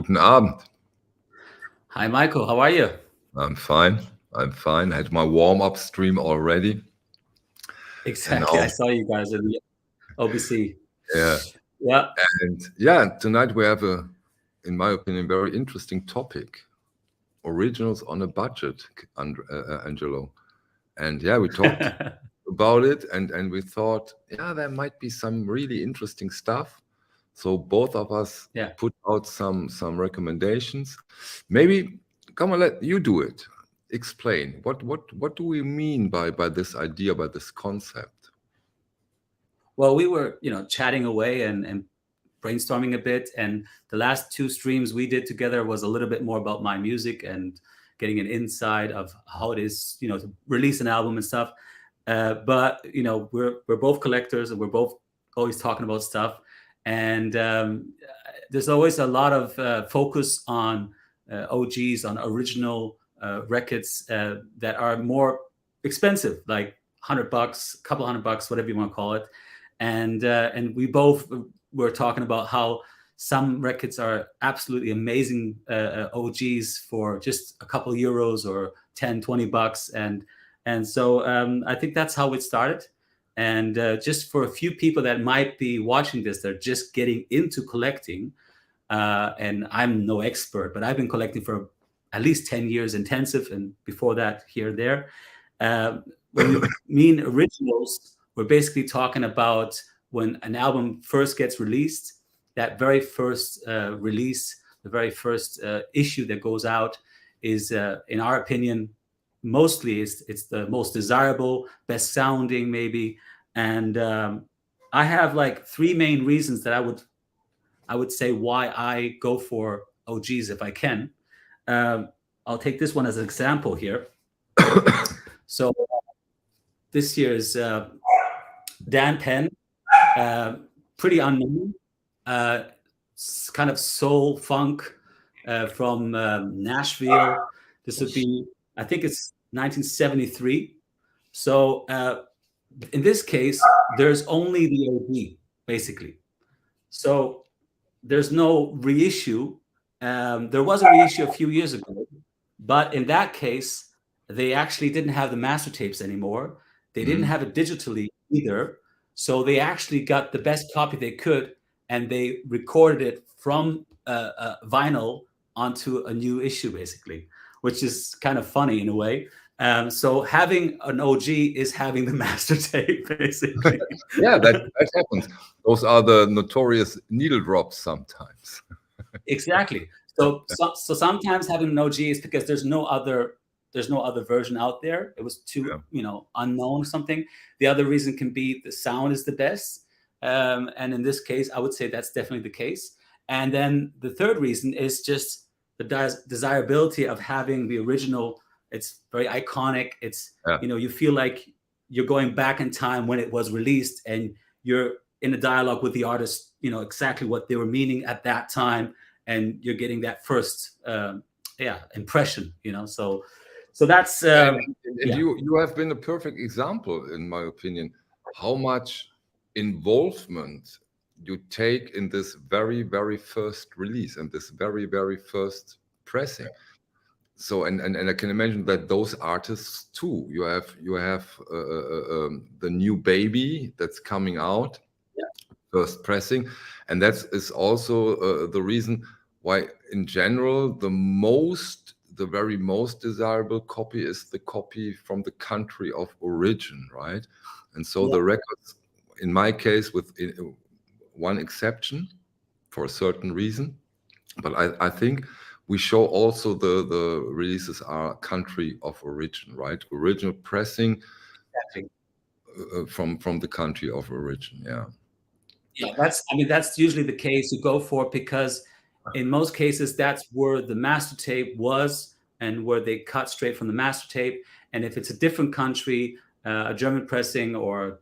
Guten Abend. Hi, Michael. How are you? I'm fine. I'm fine. I had my warm-up stream already. Exactly. Now, I saw you guys in the OBC. yeah. Yeah. And yeah, tonight we have in my opinion, very interesting topic. Originals on a budget, Angelo. And yeah, we talked about it and we thought, yeah, there might be some really interesting stuff. So both of us Yeah. put out some recommendations. Maybe come on, let you do it. Explain what do we mean by this idea, by this concept? Well, we were, chatting away and brainstorming a bit. And the last two streams we did together was a little bit more about my music and getting an insight of how it is, to release an album and stuff. But we're both collectors and we're both always talking about stuff. And there's always a lot of focus on OGs, on original records that are more expensive, like $100, a couple $100, whatever you want to call it. And we both were talking about how some records are absolutely amazing OGs for just a couple euros or 10, $20. And so I think that's how it started. And just for a few people that might be watching this, they're just getting into collecting. And I'm no expert, but I've been collecting for at least 10 years intensive, and before that, here and there. When we mean originals, we're basically talking about when an album first gets released, that very first release, the very first issue that goes out is, in our opinion, mostly it's the most desirable, best sounding maybe. And I have like three main reasons that I would say why I go for OGs if I can. I'll take this one as an example here. So this year's Dan Penn, pretty unknown, kind of soul funk from Nashville. This would be, I think it's 1973. So in this case, there's only the OG, basically. So there's no reissue. There was a reissue a few years ago, but in that case, they actually didn't have the master tapes anymore. They didn't have it digitally either. So they actually got the best copy they could, and they recorded it from vinyl onto a new issue, basically, which is kind of funny in a way. So having an OG is having the master tape, basically. Yeah, that happens. Those are the notorious needle drops sometimes. Exactly. So sometimes having an OG is because there's no other version out there. It was too, unknown or something. The other reason can be the sound is the best. And in this case, I would say that's definitely the case. And then the third reason is just the desirability of having the original. It's very iconic. It's, you feel like you're going back in time when it was released, and you're in a dialogue with the artist, exactly what they were meaning at that time. And you're getting that first, impression, So that's you have been a perfect example, in my opinion, how much involvement you take in this very, very first release and this very, very first pressing. So and I can imagine that those artists too. You have the new baby that's coming out, first pressing, and that is also the reason why, in general, the very most desirable copy is the copy from the country of origin, right? And so the records, in my case, with one exception, for a certain reason, but I think we show also the releases are country of origin, right? Original pressing from the country of origin, that's usually the case you go for, because in most cases that's where the master tape was and where they cut straight from the master tape. And if it's a different country, a German pressing or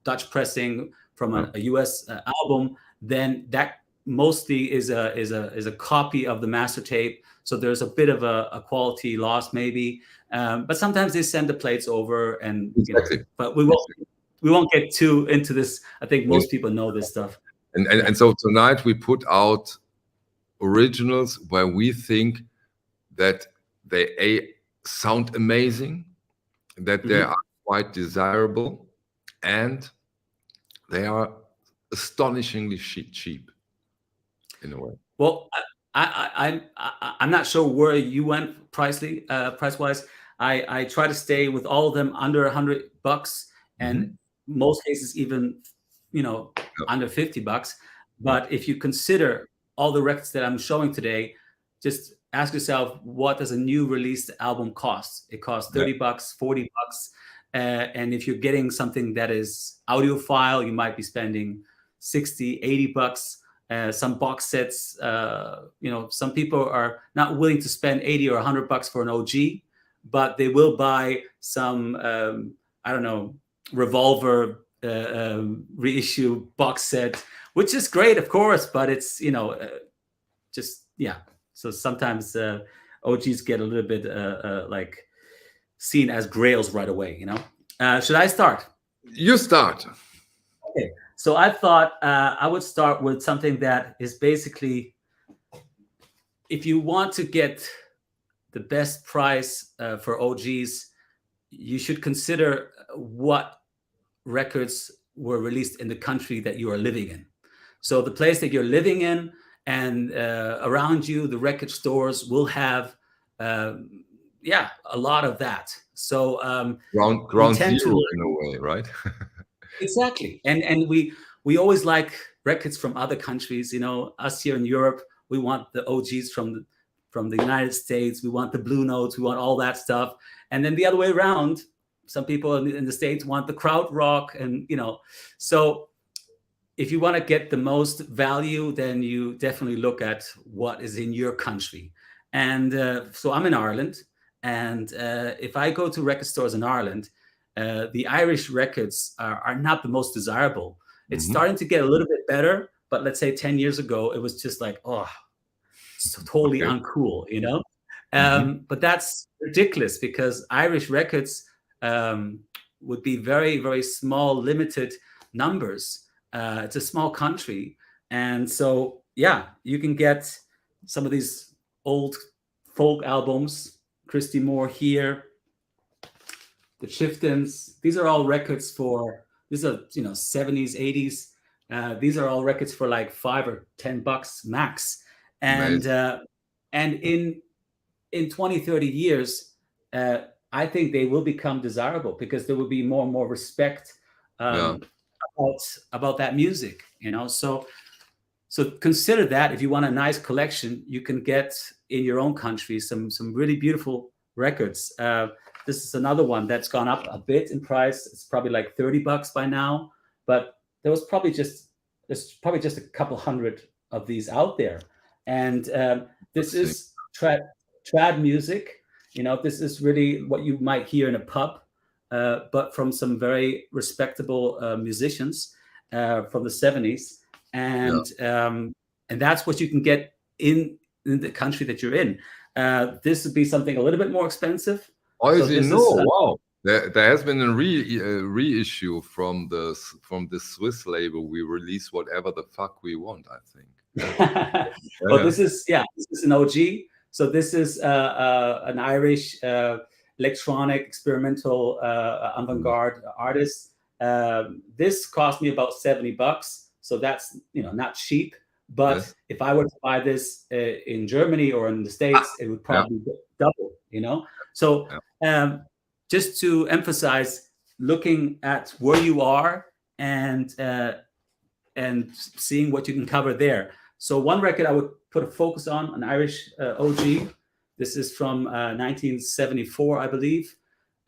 Dutch pressing from a US album, then that mostly is a copy of the master tape. So there's a bit of a quality loss maybe, but sometimes they send the plates over, and but we won't get too into this. I think most people know this stuff. And so tonight we put out originals where we think that they sound amazing, that they are quite desirable, and they are astonishingly cheap in a way. Well, I'm not sure where you went price-wise. I try to stay with all of them under $100, and most cases even, under $50. But if you consider all the records that I'm showing today, just ask yourself, what does a new released album cost? It costs $30, $40. And if you're getting something that is audiophile, you might be spending $60, $80. Some box sets, some people are not willing to spend $80 or $100 for an OG, but they will buy some, Revolver reissue box set, which is great, of course, but it's, So sometimes OGs get a little bit like seen as grails right away, Should I start? You start. Okay. So I thought I would start with something that is basically, if you want to get the best price for OGs, you should consider what records were released in the country that you are living in. So the place that you're living in and around you, the record stores will have, a lot of that. So ground zero in a way, right? Exactly. And we always like records from other countries. Us here in Europe, we want the OGs from the United States. We want the Blue Notes. We want all that stuff. And then the other way around, some people in the States want the krautrock, and so if you want to get the most value, then you definitely look at what is in your country. And so I'm in Ireland, and if I go to record stores in Ireland, the Irish records are not the most desirable. It's starting to get a little bit better, but let's say 10 years ago, it was just like, it's totally uncool, But that's ridiculous, because Irish records would be very, very small, limited numbers. It's a small country. And so, you can get some of these old folk albums, Christy Moore here, the Chieftains. These are all records these are 70s, 80s. These are all records for like $5 or $10 max. And in 20, 30 years, I think they will become desirable, because there will be more and more respect about that music, So consider that if you want a nice collection, you can get in your own country some really beautiful records. This is another one that's gone up a bit in price. It's probably like $30 by now, but there's probably just a couple hundred of these out there. And this is trad music. This is really what you might hear in a pub, but from some very respectable musicians from the 70s. And that's what you can get in the country that you're in. This would be something a little bit more expensive. Wow. There has been a reissue from the Swiss label. We release whatever the fuck we want, I think. Well, this is an OG. So this is an Irish electronic experimental avant-garde artist. This cost me about $70. So that's not cheap. But if I were to buy this in Germany or in the States, it would probably double. So just to emphasize, looking at where you are and seeing what you can cover there. So one record I would put a focus on, an Irish OG. This is from 1974, I believe.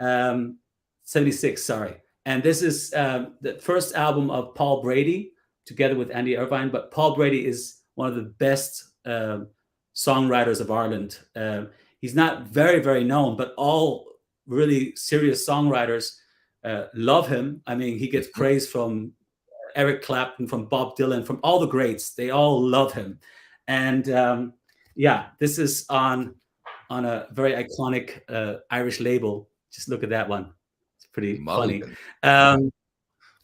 76, sorry. And this is the first album of Paul Brady, together with Andy Irvine. But Paul Brady is one of the best songwriters of Ireland. He's not very, very known, but all really serious songwriters love him. I mean, he gets praise from Eric Clapton, from Bob Dylan, from all the greats. They all love him. And this is on a very iconic Irish label. Just look at that one. It's pretty funny.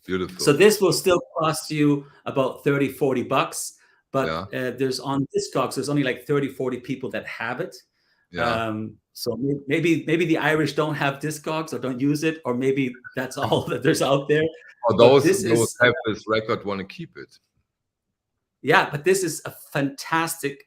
Beautiful. So this will still cost you about $30, $40, but there's on Discogs, there's only like 30, 40 people that have it. So maybe the Irish don't have Discogs or don't use it, or maybe that's all that there's out there. Or those have this record want to keep it. Yeah, but this is a fantastic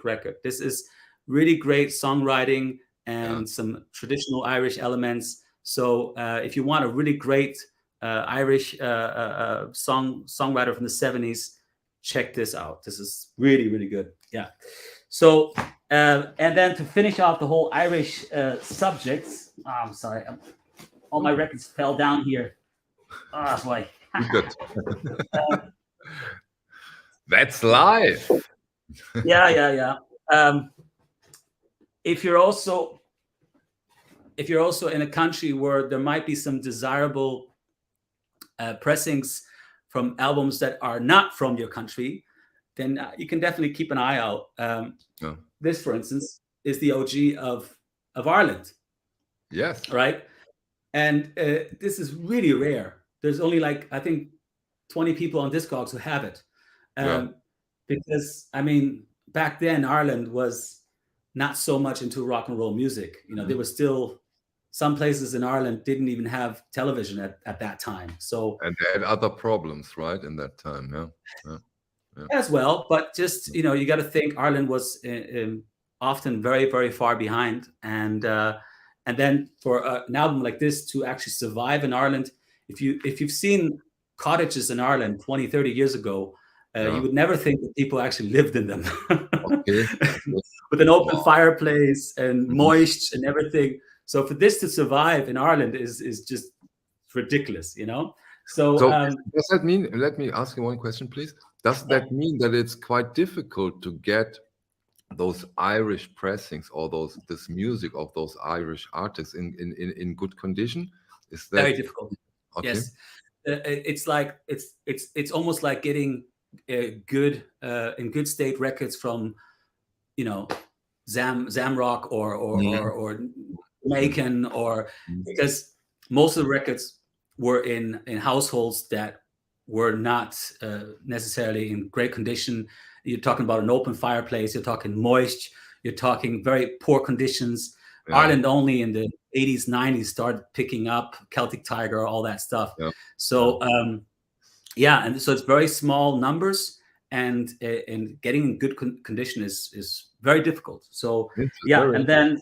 record. This is really great songwriting and some traditional Irish elements. So if you want a really great Irish songwriter from the 70s, check this out. This is really, really good. Yeah. So and then to finish off the whole Irish subjects, I'm sorry, all my records fell down here. Oh boy. Good. That's live. Yeah. If you're also in a country where there might be some desirable pressings from albums that are not from your country, then you can definitely keep an eye out. This, for instance, is the OG of Ireland. Yes. Right. And this is really rare. There's only like, I think, 20 people on Discogs who have it. Because, I mean, back then, Ireland was not so much into rock and roll music. You know, there was still some places in Ireland didn't even have television at that time. So, and they had other problems, right, in that time. As well, but just, you know, you got to think Ireland was often very, very far behind, and then for an album like this to actually survive in Ireland, if you've seen cottages in Ireland 20, 30 years ago, you would never think that people actually lived in them. With an open fireplace and moist and everything. So for this to survive in Ireland is just ridiculous, you know. So does that mean? Let me ask you one question, please. Does that mean that it's quite difficult to get those Irish pressings or this music of those Irish artists in good condition? Is that very difficult? Okay. Yes, it's like it's almost like getting good in good state records from, you know, Zamrock or Jamaican, or because most of the records were in households that were not necessarily in great condition. You're talking about an open fireplace, you're talking moist, you're talking very poor conditions. Ireland only in the 80s, 90s started picking up Celtic Tiger, all that stuff. So and so it's very small numbers, and getting in good condition is very difficult. So and then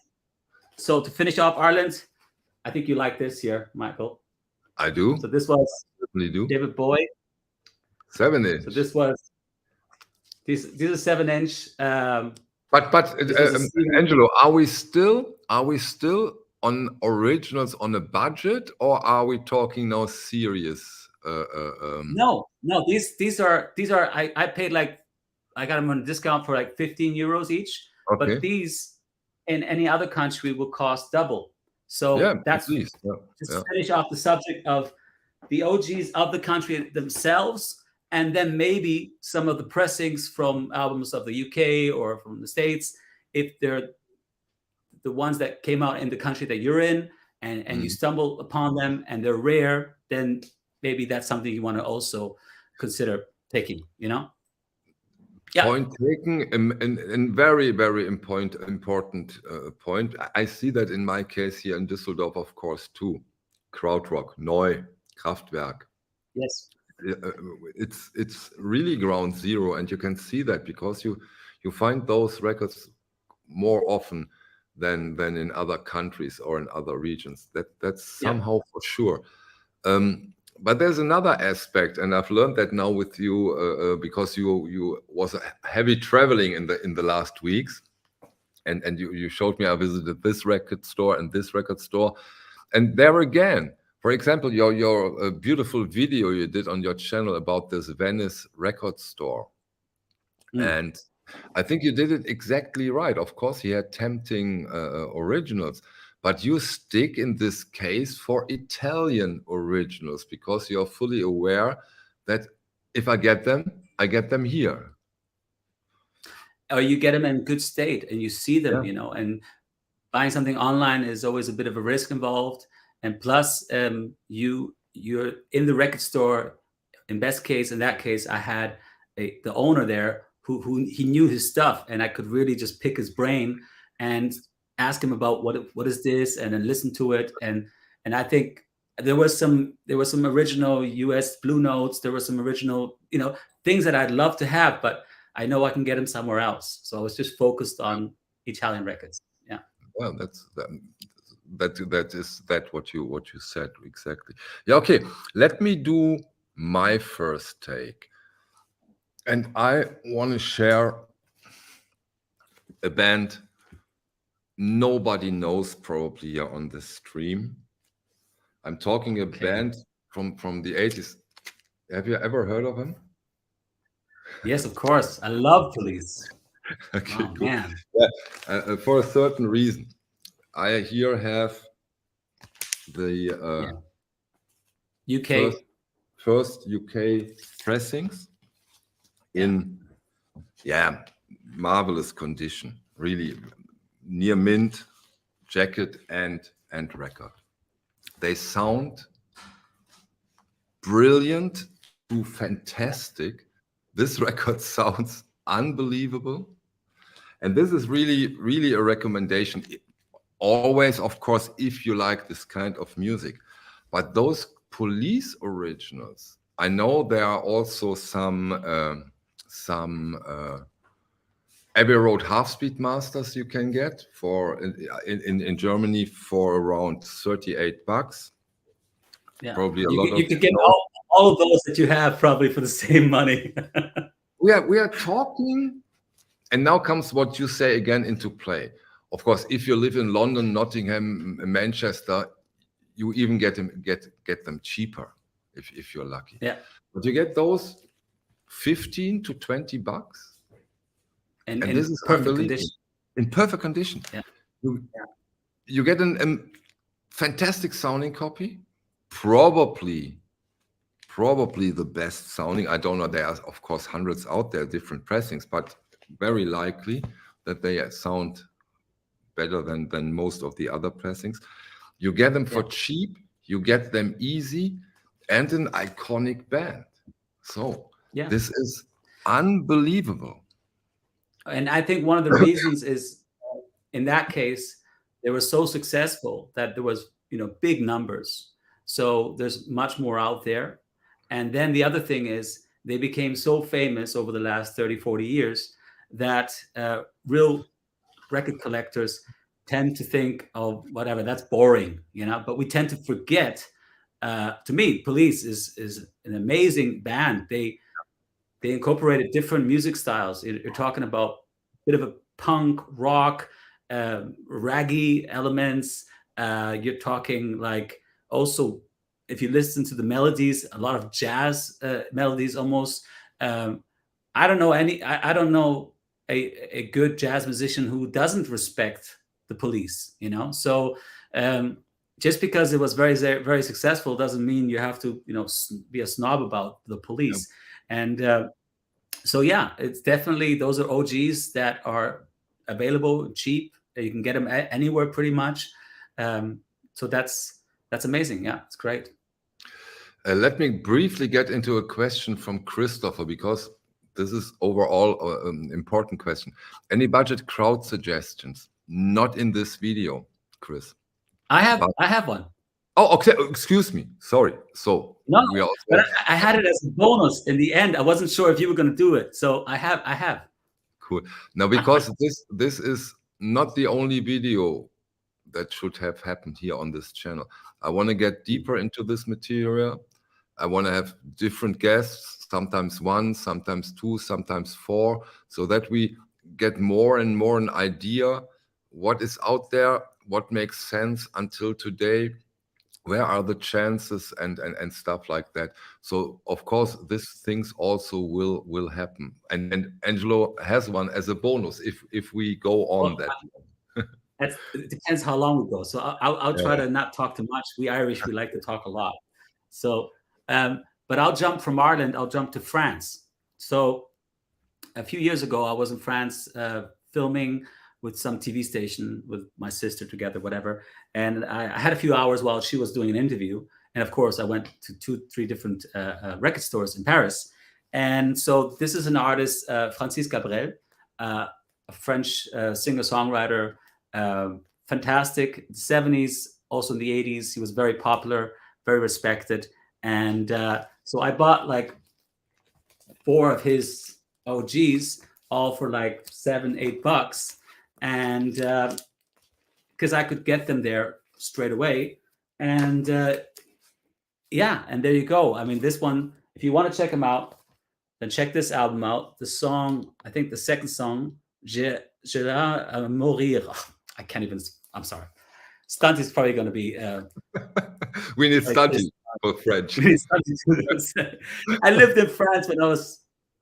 so to finish off Ireland, I think you like this here, Michael. I do. So this was David Bowie. 7-inch. So this was these are 7-inch. But Angelo, are we still on originals on a budget, or are we talking now serious? No. These are I paid like, I got them on a discount for like 15 euros each. Okay. But these in any other country will cost double. So that's just to finish off the subject of the OGs of the country themselves, and then maybe some of the pressings from albums of the UK or from the States, if they're the ones that came out in the country that you're in, and you stumble upon them and they're rare, then maybe that's something you want to also consider taking, you know? Point taken, and very, very important point. I see that in my case here in Düsseldorf, of course, too. Krautrock, Neu, Kraftwerk. Yes. It's really ground zero, and you can see that because you find those records more often than in other countries or in other regions. That's somehow for sure. But there's another aspect, and I've learned that now with you because you was heavy traveling in the last weeks, and you showed me I visited this record store and this record store, and there again, for example, your beautiful video you did on your channel about this Venice record store, and I think you did it exactly right. Of course, he had tempting originals, but you stick in this case for Italian originals because you're fully aware that if I get them here. Or you get them in good state and you see them, you know, and buying something online is always a bit of a risk involved. And plus, you're in the record store. In best case, in that case, I had the owner there who he knew his stuff, and I could really just pick his brain and ask him about what is this, and then listen to it. And I think there was some original US Blue Notes. There was some original, things that I'd love to have, but I know I can get them somewhere else. So I was just focused on Italian records. Yeah. Well, that is what you said exactly. Yeah. Okay. Let me do my first take, and I want to share a band nobody knows probably here on this stream. I'm talking a band from the 80s. Have you ever heard of him? Yes, of course. I love Police. Okay, oh, cool. Man. Yeah, for a certain reason. I here have the UK first UK pressings in marvelous condition, really near mint, jacket and record. They sound brilliant to fantastic. This record sounds unbelievable. And this is really a recommendation. Always, of course, if you like this kind of music. But those Police originals, I know there are also some Abbey Road half-speed masters you can get for in Germany for around $38. Yeah, probably you could get all of those that you have probably for the same money. we are talking, and now comes what you say again into play. Of course, if you live in London, Nottingham, Manchester, you even get them cheaper if you're lucky. Yeah, but you get those $15 to $20. And this is perfect condition. In perfect condition. Yeah. You get a fantastic sounding copy, probably the best sounding. I don't know. There are, of course, hundreds out there, different pressings, but very likely that they sound better than most of the other pressings. You get them for cheap. You get them easy, and an iconic band. So this is unbelievable. And I think one of the reasons is, in that case, they were so successful that there was, big numbers. So there's much more out there. And then the other thing is they became so famous over the last 30, 40 years that real record collectors tend to think, oh, whatever, that's boring, but we tend to forget. To me, Police is an amazing band. They incorporated different music styles. You're talking about a bit of a punk, rock, raggy elements. You're talking like also, if you listen to the melodies, a lot of jazz melodies almost. I don't know a good jazz musician who doesn't respect the Police, So just because it was very, very successful doesn't mean you have to, be a snob about the Police. And so, it's definitely, those are OGs that are available, cheap. You can get them anywhere pretty much. So that's amazing. Yeah, it's great. Let me briefly get into a question from Christopher, because this is overall an important question. Any budget crowd suggestions? Not in this video, Chris. I have one. Oh, okay. Excuse me. Sorry. So no, but I had it as a bonus in the end. I wasn't sure if you were going to do it, so I have. Cool. Now, because this is not the only video that should have happened here on this channel. I want to get deeper into this material. I want to have different guests, sometimes one, sometimes two, sometimes four, so that we get more and more an idea what is out there, what makes sense until today, where are the chances and stuff like that. So of course these things also will happen, and Angelo has one as a bonus if we go on that. It depends how long we go. So I'll try to not talk too much. We Irish, we like to talk a lot. So but I'll jump from Ireland, I'll jump to France. So a few years ago I was in France filming with some TV station with my sister together, whatever. And I had a few hours while she was doing an interview. And of course I went to 2-3 different record stores in Paris. And so this is an artist, Francis Cabrel, a French singer-songwriter, fantastic. The 70s, also in the 80s, he was very popular, very respected. And so I bought like 4 of his OGs, all for like $7-8, and because I could get them there straight away. And yeah, and there you go. I mean, this one, if you want to check him out, then check this album out. The song, I think the second song, Je vais mourir. Oh, I can't even, I'm sorry. Stunt is probably going to be... we need Stunty for French. I lived in France when I was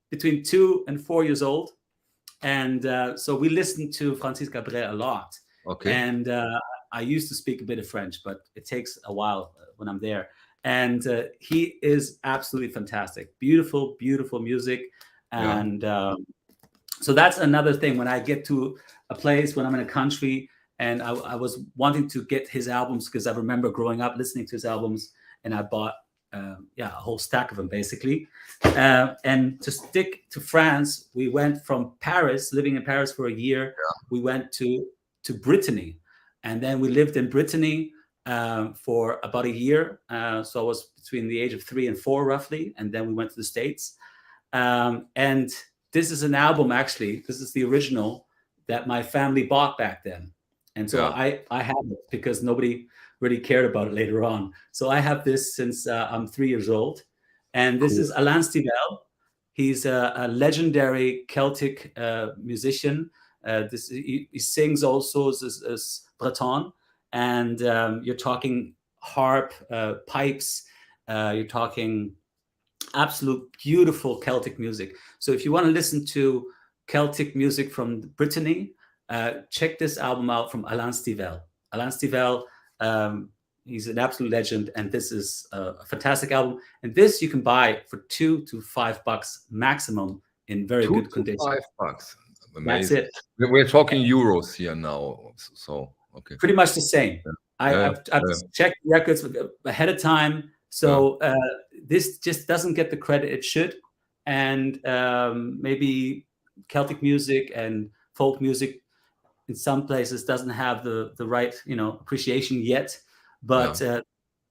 between 2 and 4 years old. And so we listened to Francis Cabrel a lot. Okay. And I used to speak a bit of French, but it takes a while when I'm there. And he is absolutely fantastic. Beautiful, beautiful music. And so that's another thing. When I get to a place, when I'm in a country, and I was wanting to get his albums, because I remember growing up listening to his albums, and I bought a whole stack of them, basically. And to stick to France, we went from Paris, living in Paris for a year. We went to Brittany, and then we lived in Brittany for about a year. So I was between the age of 3 and 4, roughly. And then we went to the States. And this is an album, actually. This is the original that my family bought back then. And so I have it because nobody really cared about it later on. So I have this since I'm 3 years old. And this is Alain Stivell. He's a legendary Celtic musician. He sings also as Breton. And you're talking harp, pipes, you're talking absolute beautiful Celtic music. So if you want to listen to Celtic music from Brittany, check this album out from Alain Stivell. Alain Stivell, he's an absolute legend, and this is a fantastic album. And this you can buy for $2 to $5 maximum in very good condition. $5. Amazing. That's it. We're talking euros here now, so okay. Pretty much the same. I've checked records ahead of time, so this just doesn't get the credit it should. And maybe Celtic music and folk music in some places doesn't have the right appreciation yet. But $3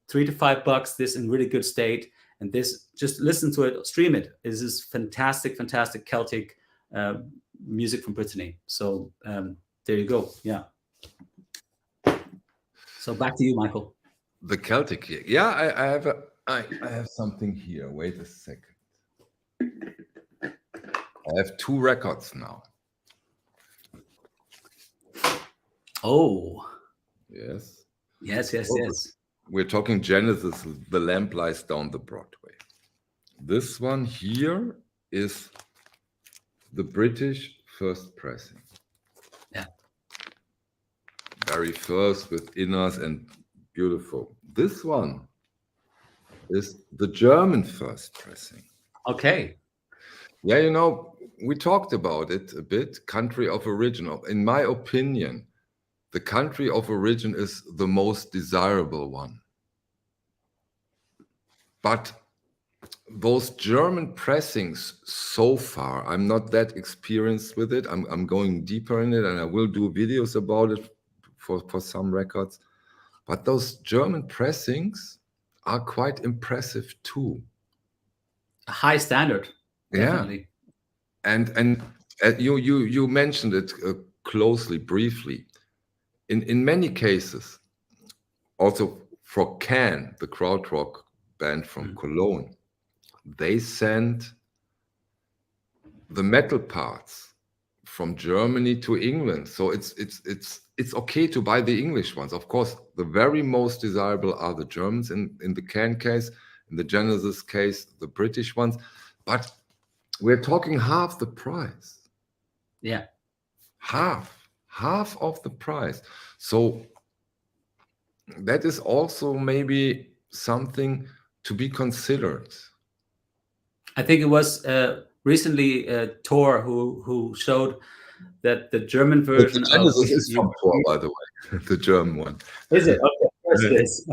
to $5, this in really good state, and this, just listen to it, stream it. This is fantastic, fantastic Celtic music from Brittany. So there you go. Yeah. So back to you, Michael. The Celtic, I have something here. Wait a second. I have 2 records now. Oh. Yes. Yes. We're talking Genesis, The Lamp Lies Down the Broadway. This one here is the British first pressing. Yeah. Very first with inners and beautiful. This one is the German first pressing. Okay. Yeah, we talked about it a bit, country of origin. In my opinion, the country of origin is the most desirable one. But those German pressings so far, I'm not that experienced with it. I'm going deeper in it, and I will do videos about it for some records. But those German pressings are quite impressive too. A high standard. Definitely. Yeah. And you mentioned it closely, briefly. In many cases, also for Can, the krautrock band from Cologne, they sent the metal parts from Germany to England. So it's okay to buy the English ones. Of course, the very most desirable are the Germans in the Can case, in the Genesis case, the British ones. But we're talking half the price. Yeah. Half of the price. So that is also maybe something to be considered. I think it was recently Thor who showed that the German version of Genesis is from Thor, by the way, the German one. Is it? Okay, of course it is.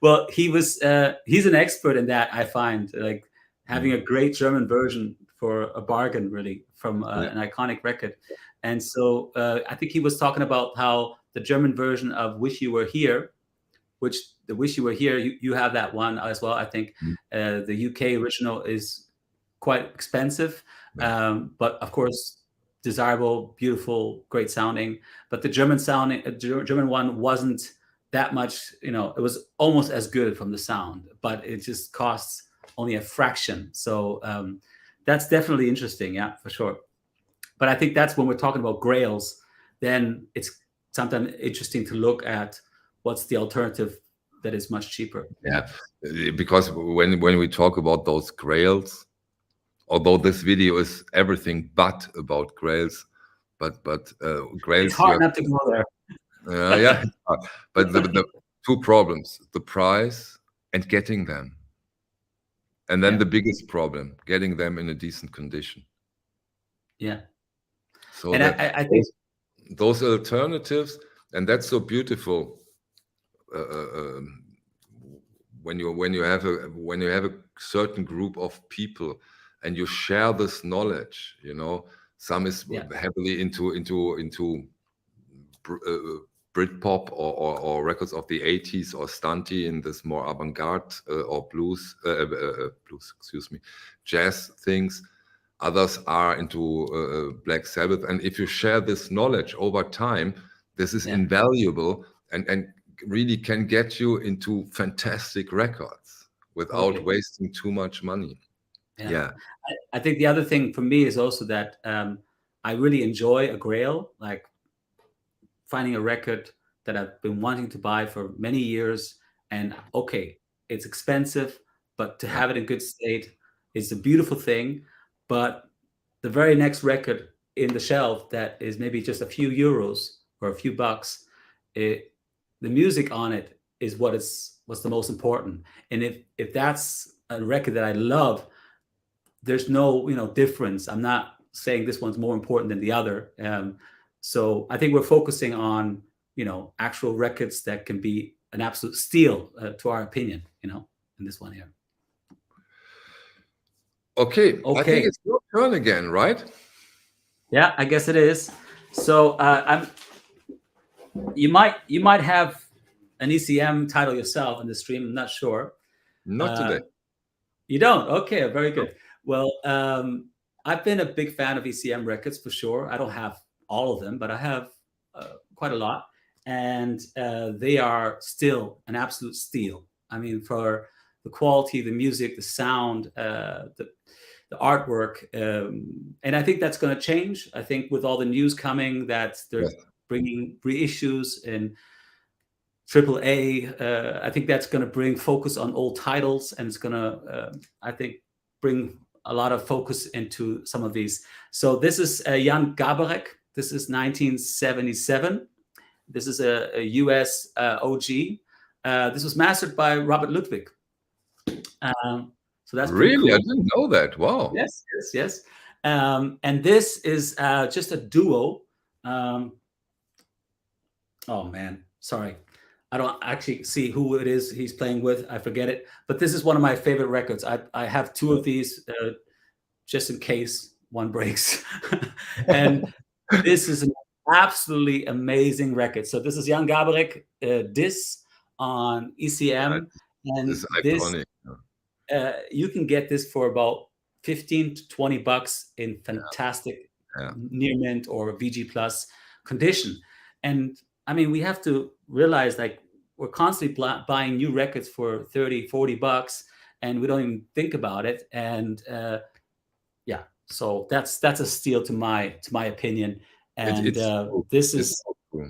Well, he's an expert in that, I find. Like, having a great German version for a bargain, really, from an iconic record. And so I think he was talking about how the German version of "Wish You Were Here," which the "Wish You Were Here," you have that one as well. I think the UK original is quite expensive, but of course desirable, beautiful, great sounding. But the German one wasn't that much. You know, it was almost as good from the sound, but it just costs only a fraction. So that's definitely interesting, yeah, for sure. But I think that's when we're talking about grails, then it's sometimes interesting to look at what's the alternative that is much cheaper. Yeah, because when we talk about those grails, although this video is everything but about grails, but grails, it's hard not to go there. Yeah, but the two problems: the price and getting them, and then the biggest problem, getting them in a decent condition. Yeah. So and I think those alternatives, and that's so beautiful. When you have a certain group of people and you share this knowledge, you know, some is heavily into Britpop or records of the 80s, or stunty in this more avant-garde or blues, excuse me, jazz things. Others are into Black Sabbath, and if you share this knowledge over time, this is invaluable and really can get you into fantastic records without wasting too much money. Yeah. I think the other thing for me is also that I really enjoy a grail, like finding a record that I've been wanting to buy for many years, and it's expensive, but to have it in good state is a beautiful thing. But the very next record in the shelf that is maybe just a few euros or a few bucks, the music on it is what's the most important. And if that's a record that I love, there's no difference. I'm not saying this one's more important than the other. So I think we're focusing on actual records that can be an absolute steal to our opinion, in this one here. Okay. I think it's your turn again, right? Yeah, I guess it is. So you might have an ECM title yourself in the stream. I'm not sure. Not today. You don't? Okay, very good. Well, I've been a big fan of ECM records for sure. I don't have all of them, but I have quite a lot, and they are still an absolute steal. I mean, for the quality, the music, the sound, the artwork, and I think that's going to change. I think with all the news coming that they're bringing reissues and AAA, I think that's going to bring focus on old titles, and it's going to, I think, bring a lot of focus into some of these. So this is Jan Garbarek. This is 1977. This is a US OG. This was mastered by Robert Ludwig. So that's really cool. I didn't know that. Wow. Yes. And this is just a duo. Oh man, sorry. I don't actually see who it is he's playing with. I forget it. But this is one of my favorite records. I have two of these just in case one breaks. And this is an absolutely amazing record. So this is Jan Garbarek, Dis on ECM. And this is iconic. You can get this for about 15 to 20 bucks in fantastic near mint or VG Plus condition. And I mean, we have to realize, like, we're constantly buying new records for 30, 40 bucks, and we don't even think about it. And so that's a steal to my opinion. And this is so cool.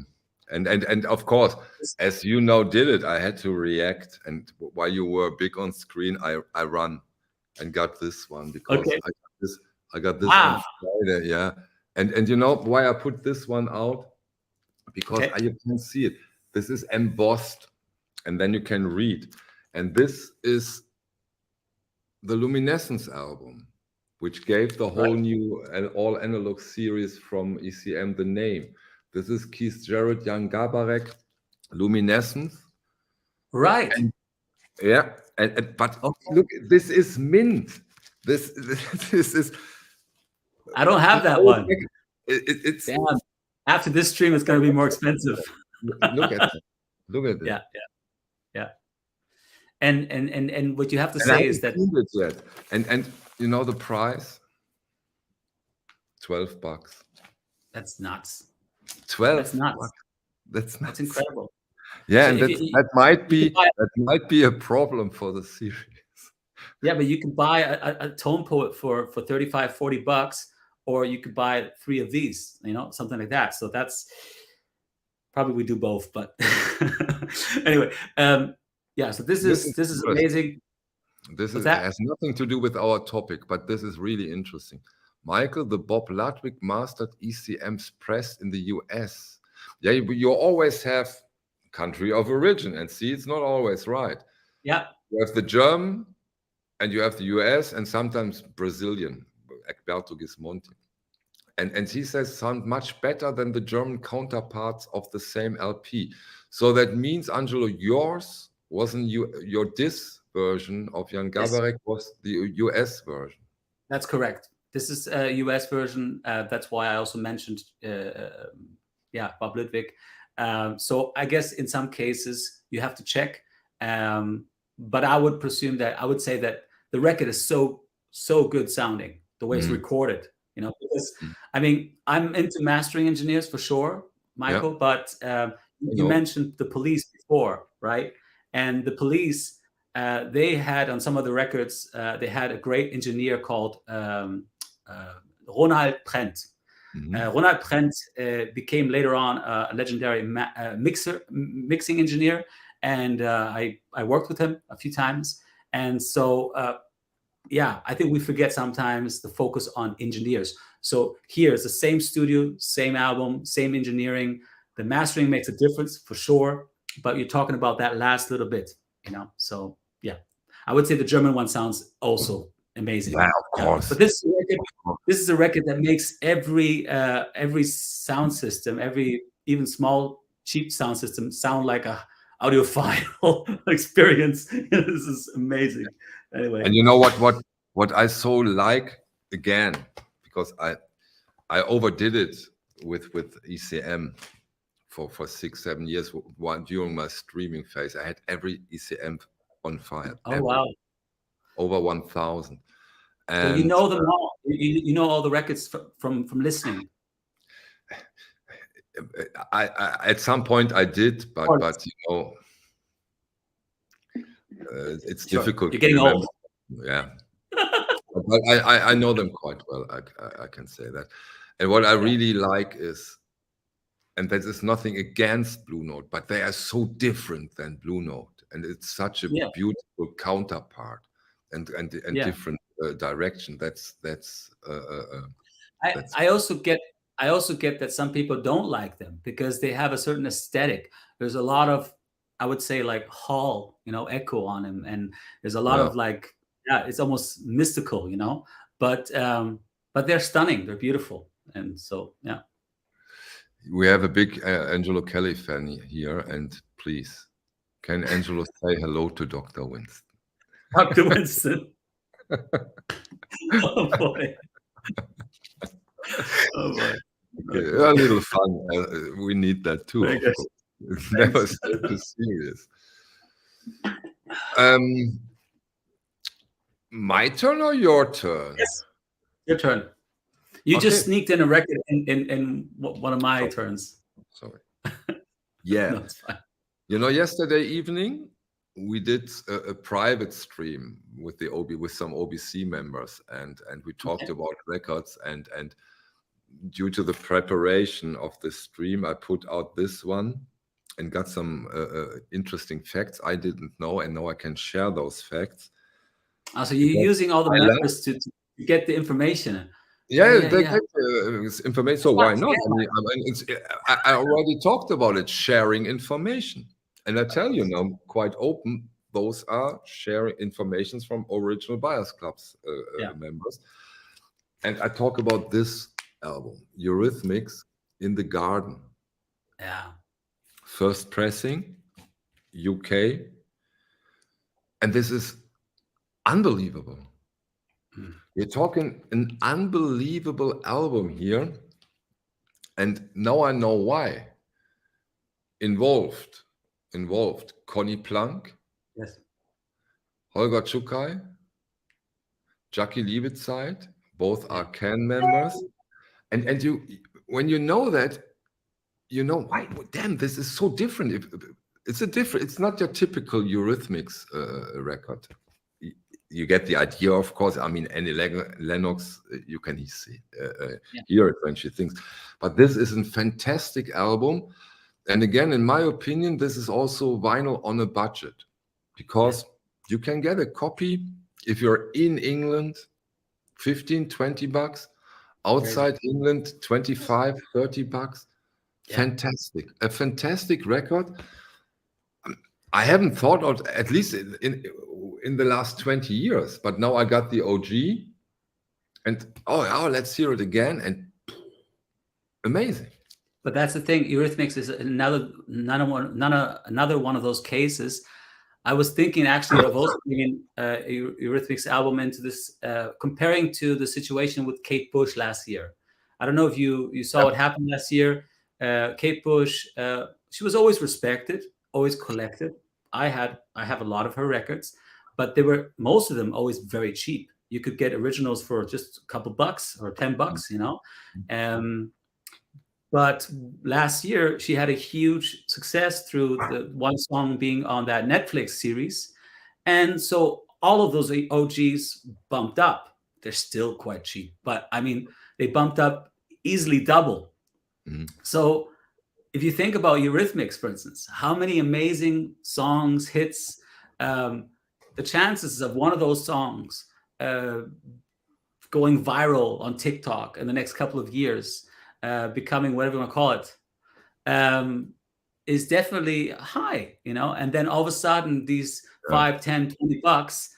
And of course, as you now did it, I had to react. And while you were big on screen, I run and got this one because I got this on Friday. Yeah. And you know why I put this one out? Because you can see it. This is embossed, and then you can read. And this is the Luminescence album, which gave the whole new all analog series from ECM the name. This is Keith Jarrett, Jan Garbarek, Luminescence. Right. But look, this is mint. This is. I don't have that one. It's damn. After this stream, it's going to be more expensive. Look at it. Look at it. Yeah. And what you have to say is that and you know the price, $12. That's nuts. 12. That's nuts. That's nuts. That's incredible. Yeah, so and that might be a problem for the series. Yeah, but you can buy a tone poet for $35-$40, or you could buy 3 of these, something like that. So that's probably we do both, but anyway, yeah. So this is amazing. This has nothing to do with our topic, but this is really interesting. Michael, the Bob Ludwig mastered ECMs pressed in the US. Yeah, you always have country of origin, and see, it's not always right. Yeah, you have the German, and you have the US, and sometimes Brazilian, Egberto Gismonti. And he says sound much better than the German counterparts of the same LP. So that means, Angelo, yours wasn't your DIS version of Jan Garbarek was the US version. That's correct. This is a US version. That's why I also mentioned, Bob Ludwig. So I guess in some cases you have to check. But I would say that the record is so good sounding, the way it's recorded. Because I mean, I'm into mastering engineers for sure, Michael. But you mentioned the Police before, right? And the Police, they had on some of the records, they had a great engineer called Ronald Prent. Ronald Prent became later on a legendary mixing engineer, and I worked with him a few times. And so, I think we forget sometimes the focus on engineers. So here it's the same studio, same album, same engineering. The mastering makes a difference for sure, but you're talking about that last little bit, So yeah, I would say the German one sounds also amazing. Yeah, of course. But this is a record that makes every sound system, every even small cheap sound system sound like a audiophile experience. This is amazing. Anyway, and you know what I so like, again, because I overdid it with ECM for 6-7 years during my streaming phase. I had every ECM on file. Oh wow, over 1,000. And so you know them all. You know all the records from listening. I at some point I did, but it's difficult. You're getting old. Yeah. But I know them quite well. I can say that. And what I really like is, and that is nothing against Blue Note, but they are so different than Blue Note, and it's such a beautiful counterpart and different direction. I also get that some people don't like them because they have a certain aesthetic. There's a lot of, I would say, like Hall, echo on them, and there's a lot of like, it's almost mystical, but they're stunning, they're beautiful, and so we have a big Angelo Kelly fan here, and please, can Angelo say hello to Dr. Winston? Dr. Winston. Oh boy. Oh boy. Okay, a little fun. We need that too. Of course. It's never so serious. My turn or your turn? Yes, your turn. You just sneaked in a record in one of my turns. Sorry. Yeah. No, it's fine. Yesterday evening we did a private stream with some OBC members, and we talked about records, and due to the preparation of the stream, I put out this one and got some interesting facts I didn't know, and now I can share those facts. So you're using all the members to get the information. They get information. So why not? I already talked about it, sharing information. And I tell you now, quite open, those are sharing informations from original Bias Clubs members. And I talk about this album, Eurythmics, In the Garden. Yeah. First pressing, UK. And this is unbelievable. We're talking an unbelievable album here. And now I know why. Involved. Conny Plank, Yes. Holger Czukay, Jackie Liebetzeit, both are Can members. And you, when you know that, you know, why, damn, this is so different. It's not your typical Eurythmics record. You get the idea, of course. I mean, Annie Lennox, you can hear it when she thinks. But this is a fantastic album. And again, in my opinion, this is also vinyl on a budget, because you can get a copy if you're in England, 15, 20 bucks. Outside England, 25, 30 bucks. Fantastic. A fantastic record. I haven't thought of, at least in the last 20 years, but now I got the OG, and let's hear it again, and amazing. But that's the thing. Eurythmics is another one of those cases. I was thinking actually of also bringing Eurythmics album into this, comparing to the situation with Kate Bush last year. I don't know if you saw what happened last year. Kate Bush, she was always respected, always collected. I have a lot of her records, but they were, most of them, always very cheap. You could get originals for just a couple bucks or $10, you know. But last year, she had a huge success through the one song being on that Netflix series. And so all of those OGs bumped up. They're still quite cheap, but I mean, they bumped up easily double. So if you think about Eurythmics, for instance, how many amazing songs, hits, the chances of one of those songs going viral on TikTok in the next couple of years, becoming whatever you want to call it, is definitely high, you know. And then all of a sudden these 5, 10, 20 bucks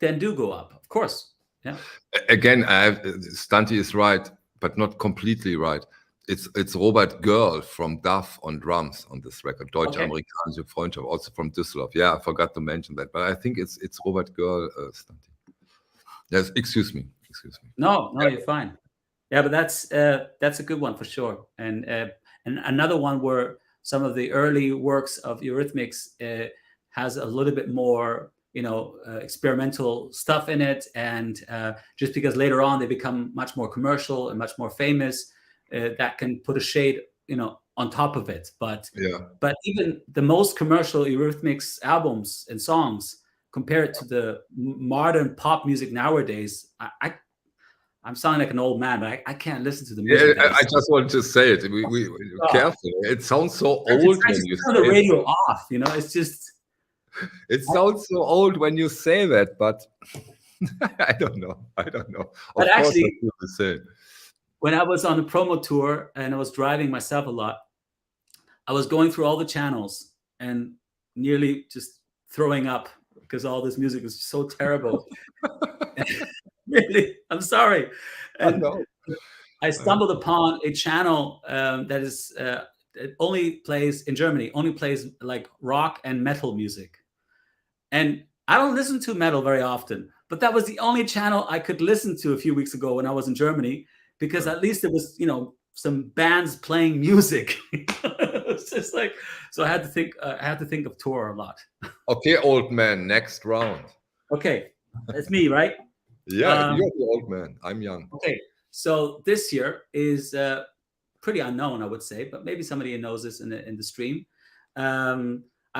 then do go up, of course. Again, Stunty is right, but not completely right. It's Robert Girl from Duff on drums on this record, Deutsch-Amerikanische Freundschaft, also from Düsseldorf. Yeah, I forgot to mention that, but I think it's Robert Girl, Stunty. Yes, excuse me. No, you're fine. Yeah, but that's a good one for sure. And another one where some of the early works of Eurythmics has a little bit more, you know, experimental stuff in it, and just because later on they become much more commercial and much more famous, that can put a shade, you know, on top of it. But even the most commercial Eurythmics albums and songs, compared to the modern pop music nowadays, I'm sounding like an old man, but I can't listen to the music. Yeah, I just wanted to say it. We careful. It sounds so old when you turn the radio off. You know, it's just. It sounds so old when you say that, but I don't know. But actually, when I was on a promo tour and I was driving myself a lot, I was going through all the channels and nearly just throwing up because all this music is so terrible. Really, I'm sorry. And I stumbled upon a channel that is it only plays in Germany, only plays like rock and metal music. And I don't listen to metal very often, but that was the only channel I could listen to a few weeks ago when I was in Germany, because at least there was, you know, some bands playing music. It's just like, so I had to think of tour a lot. Okay, old man, next round. Okay, that's me, right? Yeah, you're the old man. I'm young. Okay, so this year is pretty unknown, I would say, but maybe somebody knows this in the stream. I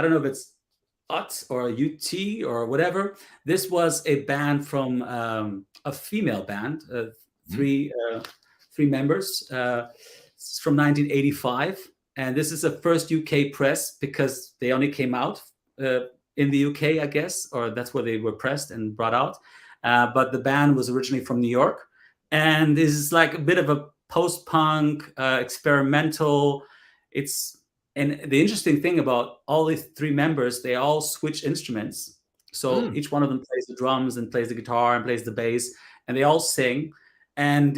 don't know if it's UT or UT or whatever. This was a band from a female band, three members, from 1985, and this is the first UK press because they only came out in the UK, I guess, or that's where they were pressed and brought out. But the band was originally from New York, and this is like a bit of a post-punk, experimental. And the interesting thing about all these three members, they all switch instruments. So each one of them plays the drums and plays the guitar and plays the bass, and they all sing. And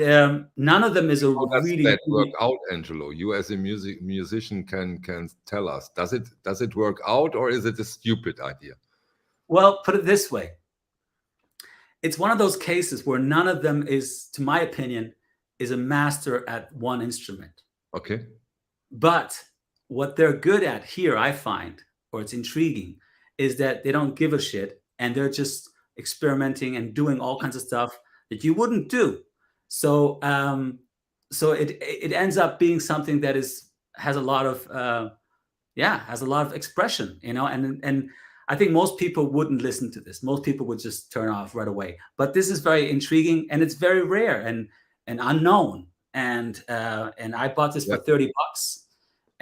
none of them is a really. How does that work out, Angelo? You as a musician can tell us. Does it work out, or is it a stupid idea? Well, put it this way. it's one of those cases where none of them is, to my opinion, is a master at one instrument. Okay. But what they're good at here, I find, or it's intriguing, is that they don't give a shit and they're just experimenting and doing all kinds of stuff that you wouldn't do. So so it ends up being something that has a lot of has a lot of expression, you know, and I think most people wouldn't listen to this. Most people would just turn off right away. But this is very intriguing and it's very rare and unknown. And I bought this for $30.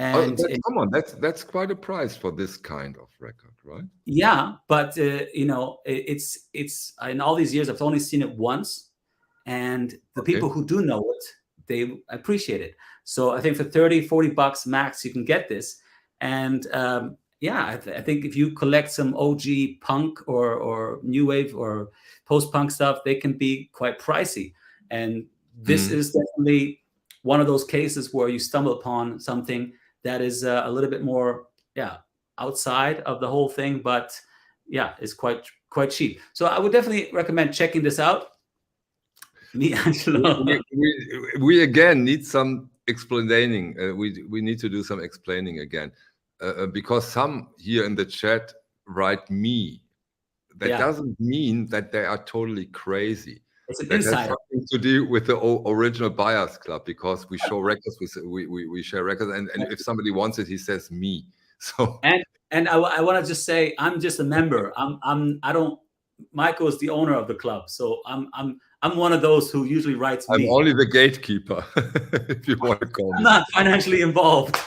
And come on, that's quite a price for this kind of record, right? Yeah, but you know, it's in all these years I've only seen it once, and the people who do know it, they appreciate it. So I think for $30-$40 max you can get this. And I think if you collect some OG punk or new wave or post-punk stuff, they can be quite pricey. And this is definitely one of those cases where you stumble upon something that is a little bit more, outside of the whole thing, but it's quite cheap. So I would definitely recommend checking this out. Me, Angelo. We again need some explaining. We need to do some explaining again, because some here in the chat write me. That doesn't mean that they are totally crazy. It's an that insider. has something to do with the original Buyers Club, because we show records, we share records, and if somebody wants it, he says me. So and I want to just say I'm just a member. I don't. Michael is the owner of the club, so I'm one of those who usually writes me. I'm only the gatekeeper, if you want to call me. I'm not financially involved.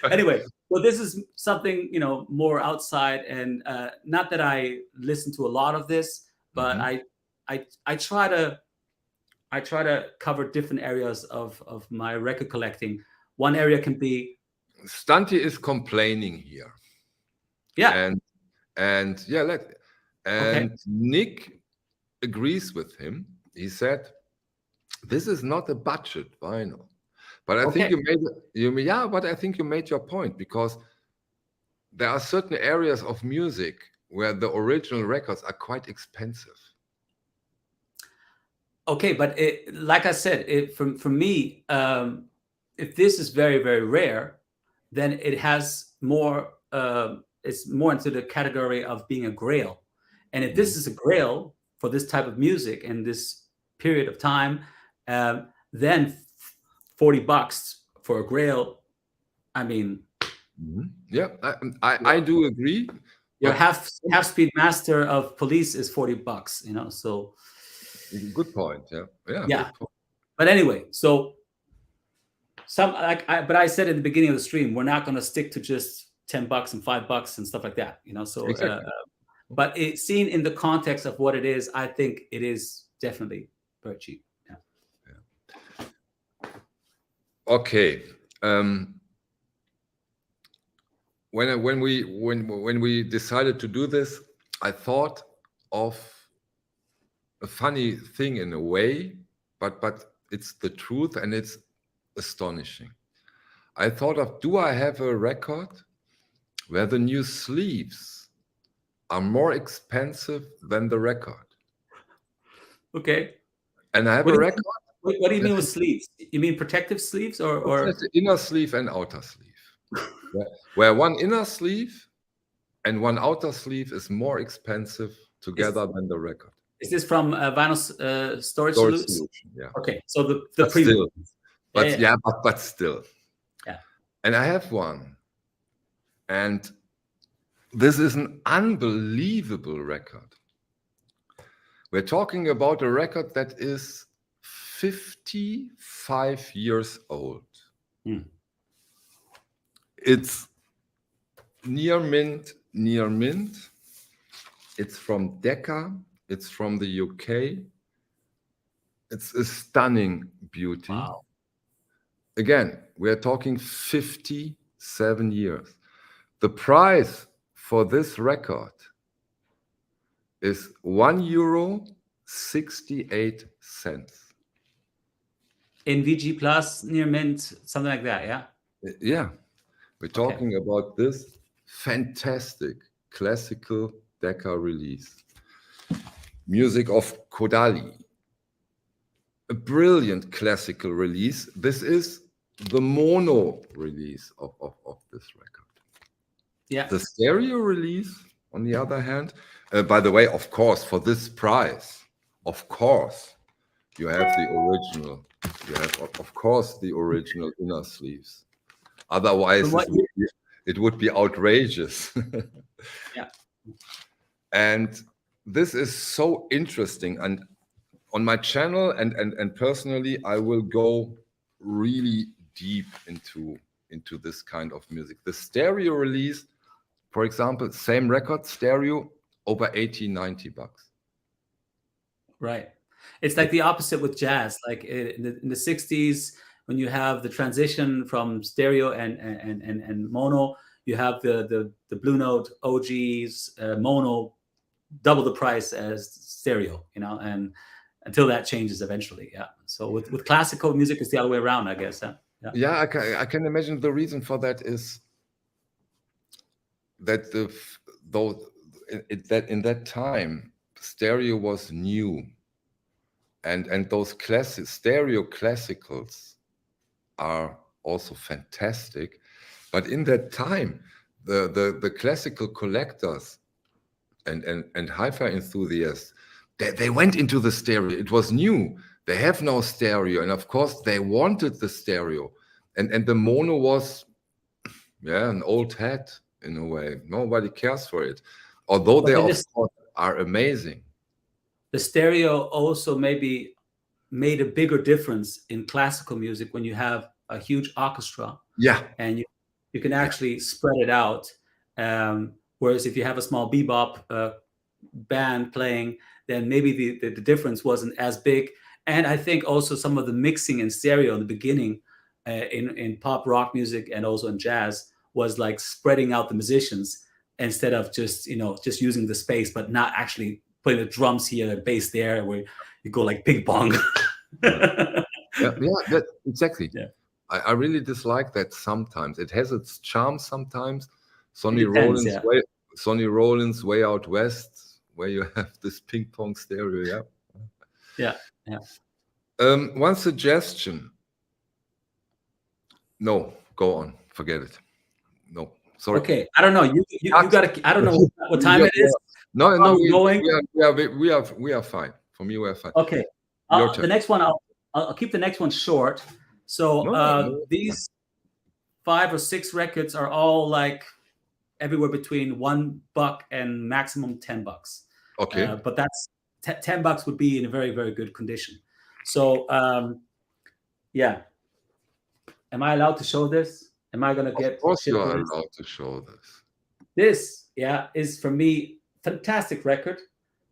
Anyway, so this is something, you know, more outside, and not that I listen to a lot of this, but I try to cover different areas of my record collecting. One area can be Stunty is complaining here. Yeah. And Nick agrees with him. He said, "This is not a budget vinyl." But I think I think you made your point, because there are certain areas of music where the original records are quite expensive. Okay, but like I said, for me, if this is very, very rare, then it has more. It's more into the category of being a Grail. And if this is a Grail for this type of music and this period of time, then $40 for a Grail, I mean, I do agree. Your half speed master of Police is $40, you know. So good point. Yeah. Good point. But anyway, so but I said at the beginning of the stream, we're not going to stick to just $10 and $5 and stuff like that, you know. So but it's seen in the context of what it is, I think it is definitely very cheap. Okay. When we decided to do this, I thought of a funny thing in a way, but it's the truth and it's astonishing. I thought of, do I have a record where the new sleeves are more expensive than the record? Okay. And I have a record. What do you mean with sleeves? You mean protective sleeves or inner sleeve and outer sleeve? Where one inner sleeve and one outer sleeve is more expensive together than the record. Is this from Vinyl Storage Solution? Yeah. Okay, so the premium. But still. Yeah. And I have one. And this is an unbelievable record. We're talking about a record that is 55 years old. It's near mint. It's from Decca. It's from the UK. It's a stunning beauty. Wow. Again, we're talking 57 years. The price for this record is €1.68. In VG Plus, near mint, something like that, yeah? Yeah. We're talking about this fantastic classical Decca release. music of Kodali. A brilliant classical release. This is the mono release of this record. Yeah. The stereo release, on the other hand, by the way, of course, for this price, of course, you have the original. You have, of course, the original inner sleeves. Otherwise, it would be outrageous. Yeah. And this is so interesting. And on my channel and personally, I will go really deep into this kind of music. The stereo release, for example, same record, stereo, over 80, 90 bucks. Right. It's like the opposite with jazz. Like in the 60s, when you have the transition from stereo and mono, you have the Blue Note OGs, mono, double the price as stereo, you know, and until that changes eventually. Yeah. So with classical music, it's the other way around, I guess. Yeah, I can imagine the reason for that is that in that time, stereo was new, and those stereo classicals are also fantastic. But in that time, the classical collectors and hi-fi enthusiasts, they went into the stereo. It was new. They have no stereo, and of course they wanted the stereo, and the mono was, yeah, an old hat in a way. Nobody cares for it, although they of course are amazing. The stereo also maybe made a bigger difference in classical music when you have a huge orchestra. Yeah, and you can actually spread it out. Whereas if you have a small bebop band playing, then maybe the difference wasn't as big. And I think also some of the mixing in stereo in the beginning in pop rock music and also in jazz was like spreading out the musicians instead of just using the space, but not actually putting the drums here, the bass there, where you go like ping pong. Exactly. Yeah. I really dislike that sometimes. It has its charm sometimes. Sonny Rollins' Way Out West, where you have this ping pong stereo. Yeah. One suggestion. No, go on. Forget it. No, sorry. Okay, I don't know. You gotta. I don't know what time it is. No. We are fine. For me, we are fine. Okay. The next one, I'll keep the next one short. So these 5 or 6 records are all like everywhere between $1 and maximum $10. Okay. But that's $10 would be in a very, very good condition. So yeah. Am I allowed to show this? Am I gonna get? Of course, you are allowed to show this. This, is for me fantastic record,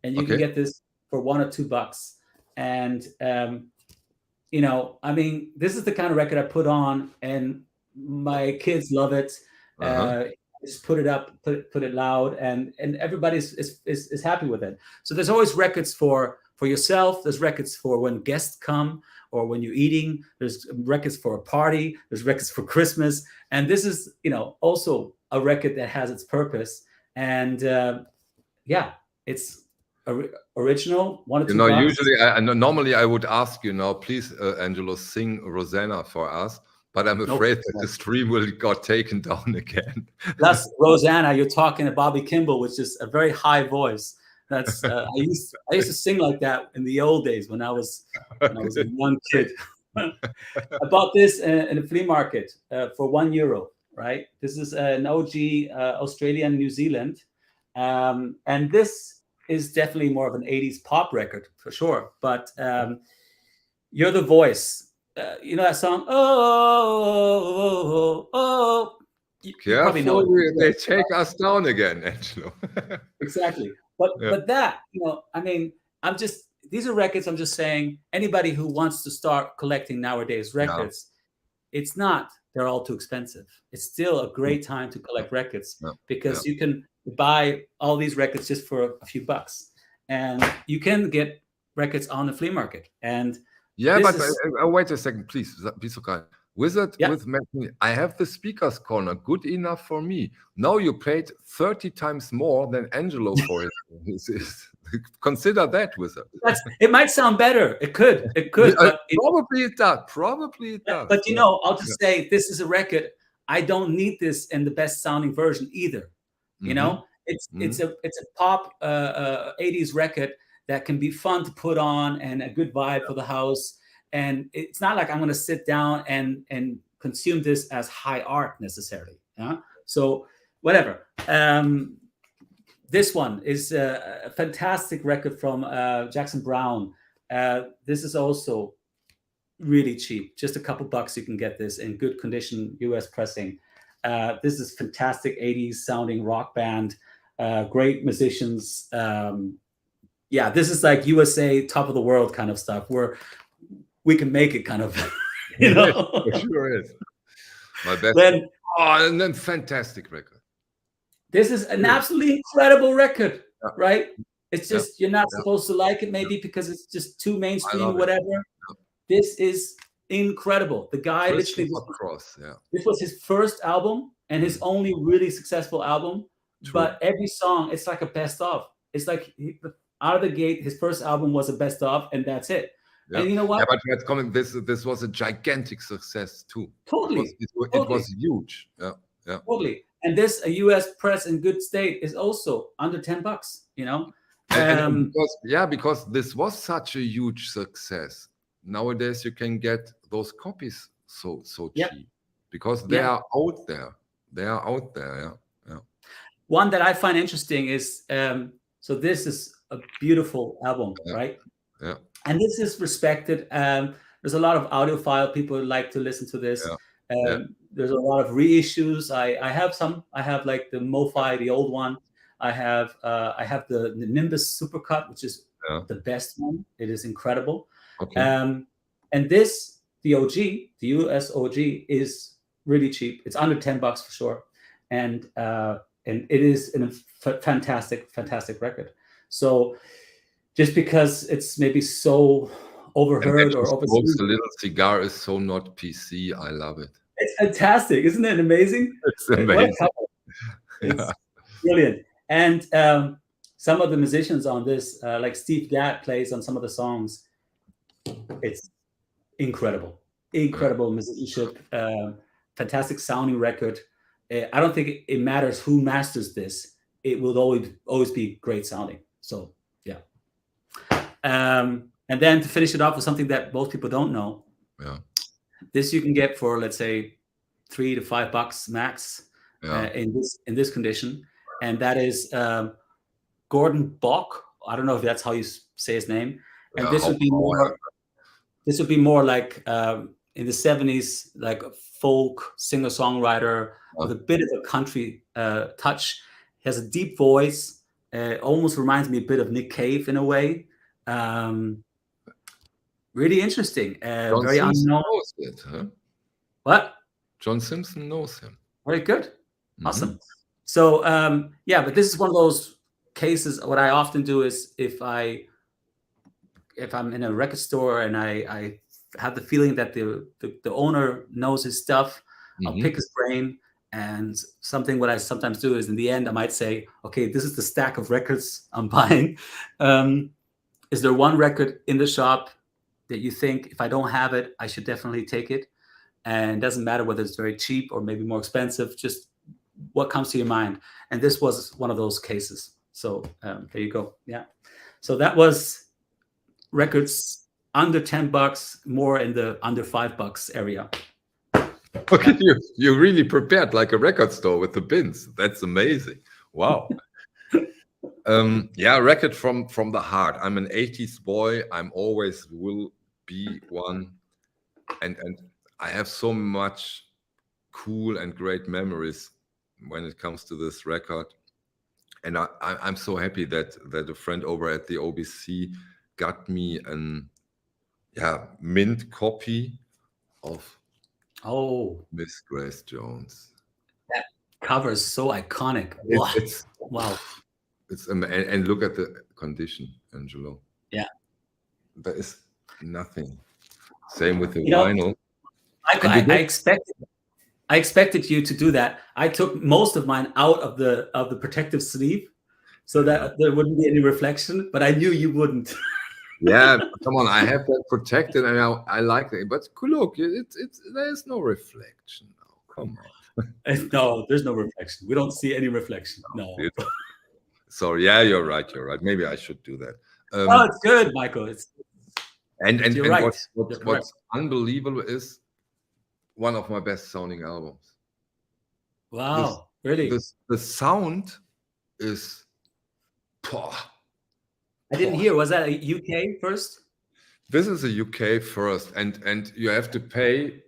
and you can get this for $1 or $2. And I mean, this is the kind of record I put on, and my kids love it. Just put it up, put it loud, and everybody is happy with it. So there's always records for yourself. There's records for when guests come or when you're eating. There's records for a party. There's records for Christmas. And this is, also a record that has its purpose. And it's original. $1 or $2. Usually, normally I would ask you now, please, Angelo, sing Rosanna for us. But I'm afraid that the stream got taken down again. That's Rosanna. You're talking to Bobby Kimball, which is a very high voice. That's I used to sing like that in the old days when I was a young kid. I bought this in a flea market for €1. Right. This is an OG Australia and New Zealand, and this is definitely more of an 80s pop record for sure. But You're the Voice. You know that song? Oh. You probably know it. They take us down again, Angelo. Exactly. But that, I mean, these are records. I'm just saying, anybody who wants to start collecting nowadays records, it's not, they're all too expensive. It's still a great time to collect records because you can buy all these records just for a few bucks, and you can get records on the flea market. And but wait a second, please, be so kind. Wizard Yeah. with Machine. I have the speakers corner. Good enough for me. Now you paid 30 times more than Angelo for his. Consider that, Wizard. It might sound better. It could, but probably it does. Probably it does. But you know, I'll just say this is a record. I don't need this in the best sounding version either. You know, it's a pop 80s record that can be fun to put on and a good vibe for the house. And it's not like I'm going to sit down and consume this as high art necessarily. So whatever. This one is a fantastic record from Jackson Browne. This is also really cheap. Just a couple bucks you can get this in good condition, US pressing. This is fantastic 80s sounding rock band. Great musicians. Yeah, this is like USA top of the world kind of stuff where we can make it kind of, you know. It sure is. My best. And then fantastic record. This is an absolutely incredible record, right? It's just you're not supposed to like it maybe because it's just too mainstream or whatever. This is incredible. The guy literally this was his first album and his only really successful album. True. But every song, it's like a best of. It's like out of the gate, his first album was a best of, and that's it. Yeah. And you know what? Yeah, but let's comment. This was a gigantic success too. Totally. It was huge. Yeah. Totally. And this, a US press in good state, is also under $10, you know? And because this was such a huge success. Nowadays you can get those copies so cheap because they are out there. They are out there, yeah. One that I find interesting is, so this is a beautiful album, right? Yeah. And this is respected. There's a lot of audiophile people who like to listen to this. There's a lot of reissues. I have some. I have like the MoFi, the old one. I have the Nimbus Supercut, which is the best one. It is incredible. Okay. And this, the OG, the US OG, is really cheap. It's under $10 for sure, and it is a fantastic record. So just because it's maybe so overheard or overseen, the little cigar is so not PC. I love it. It's fantastic, isn't it amazing? It's amazing. It's brilliant. And some of the musicians on this, like Steve Gadd plays on some of the songs. It's incredible musicianship, fantastic sounding record. I don't think it matters who masters this. It will always be great sounding. So yeah. And then to finish it off with something that most people don't know. Yeah. This you can get for, let's say, $3 to $5 max in this condition, and that is Gordon Bach. I don't know if that's how you say his name. And this would be more. This would be more like in the 70s, like a folk singer-songwriter with a bit of a country touch. He has a deep voice. Almost reminds me a bit of Nick Cave in a way. Really interesting. John very Simpson unknown. knows it, huh? What? John Simpson knows him. Very good. Awesome. So but this is one of those cases. What I often do is if I'm in a record store and I have the feeling that the owner knows his stuff, I'll pick his brain. And what I sometimes do is in the end, I might say, okay, this is the stack of records I'm buying. Is there one record in the shop that you think if I don't have it, I should definitely take it? And it doesn't matter whether it's very cheap or maybe more expensive, just what comes to your mind. And this was one of those cases. So there you go. Yeah. So that was records under $10, more in the under $5 area. Okay, you really prepared like a record store with the bins. That's amazing. Wow. Record from the heart. I'm an 80s boy. I'm always will be one. And I have so much cool and great memories when it comes to this record. And I'm so happy that a friend over at the OBC got me an mint copy of Miss Grace Jones. That cover is so iconic. Wow. And look at the condition, Angelo. Yeah. There is nothing. Same with the vinyl. I expected you to do that. I took most of mine out of the protective sleeve so that there wouldn't be any reflection, but I knew you wouldn't. Yeah, come on, I have that protected, and I like it. But look, there's no reflection now. Come on. No, there's no reflection. We don't see any reflection. No. Sorry, yeah, you're right. Maybe I should do that. Oh, it's good, Michael. You're right. What's unbelievable is one of my best sounding albums. Wow, really? The sound is. I didn't hear. Was that a UK first? This is a UK first, and you have to pay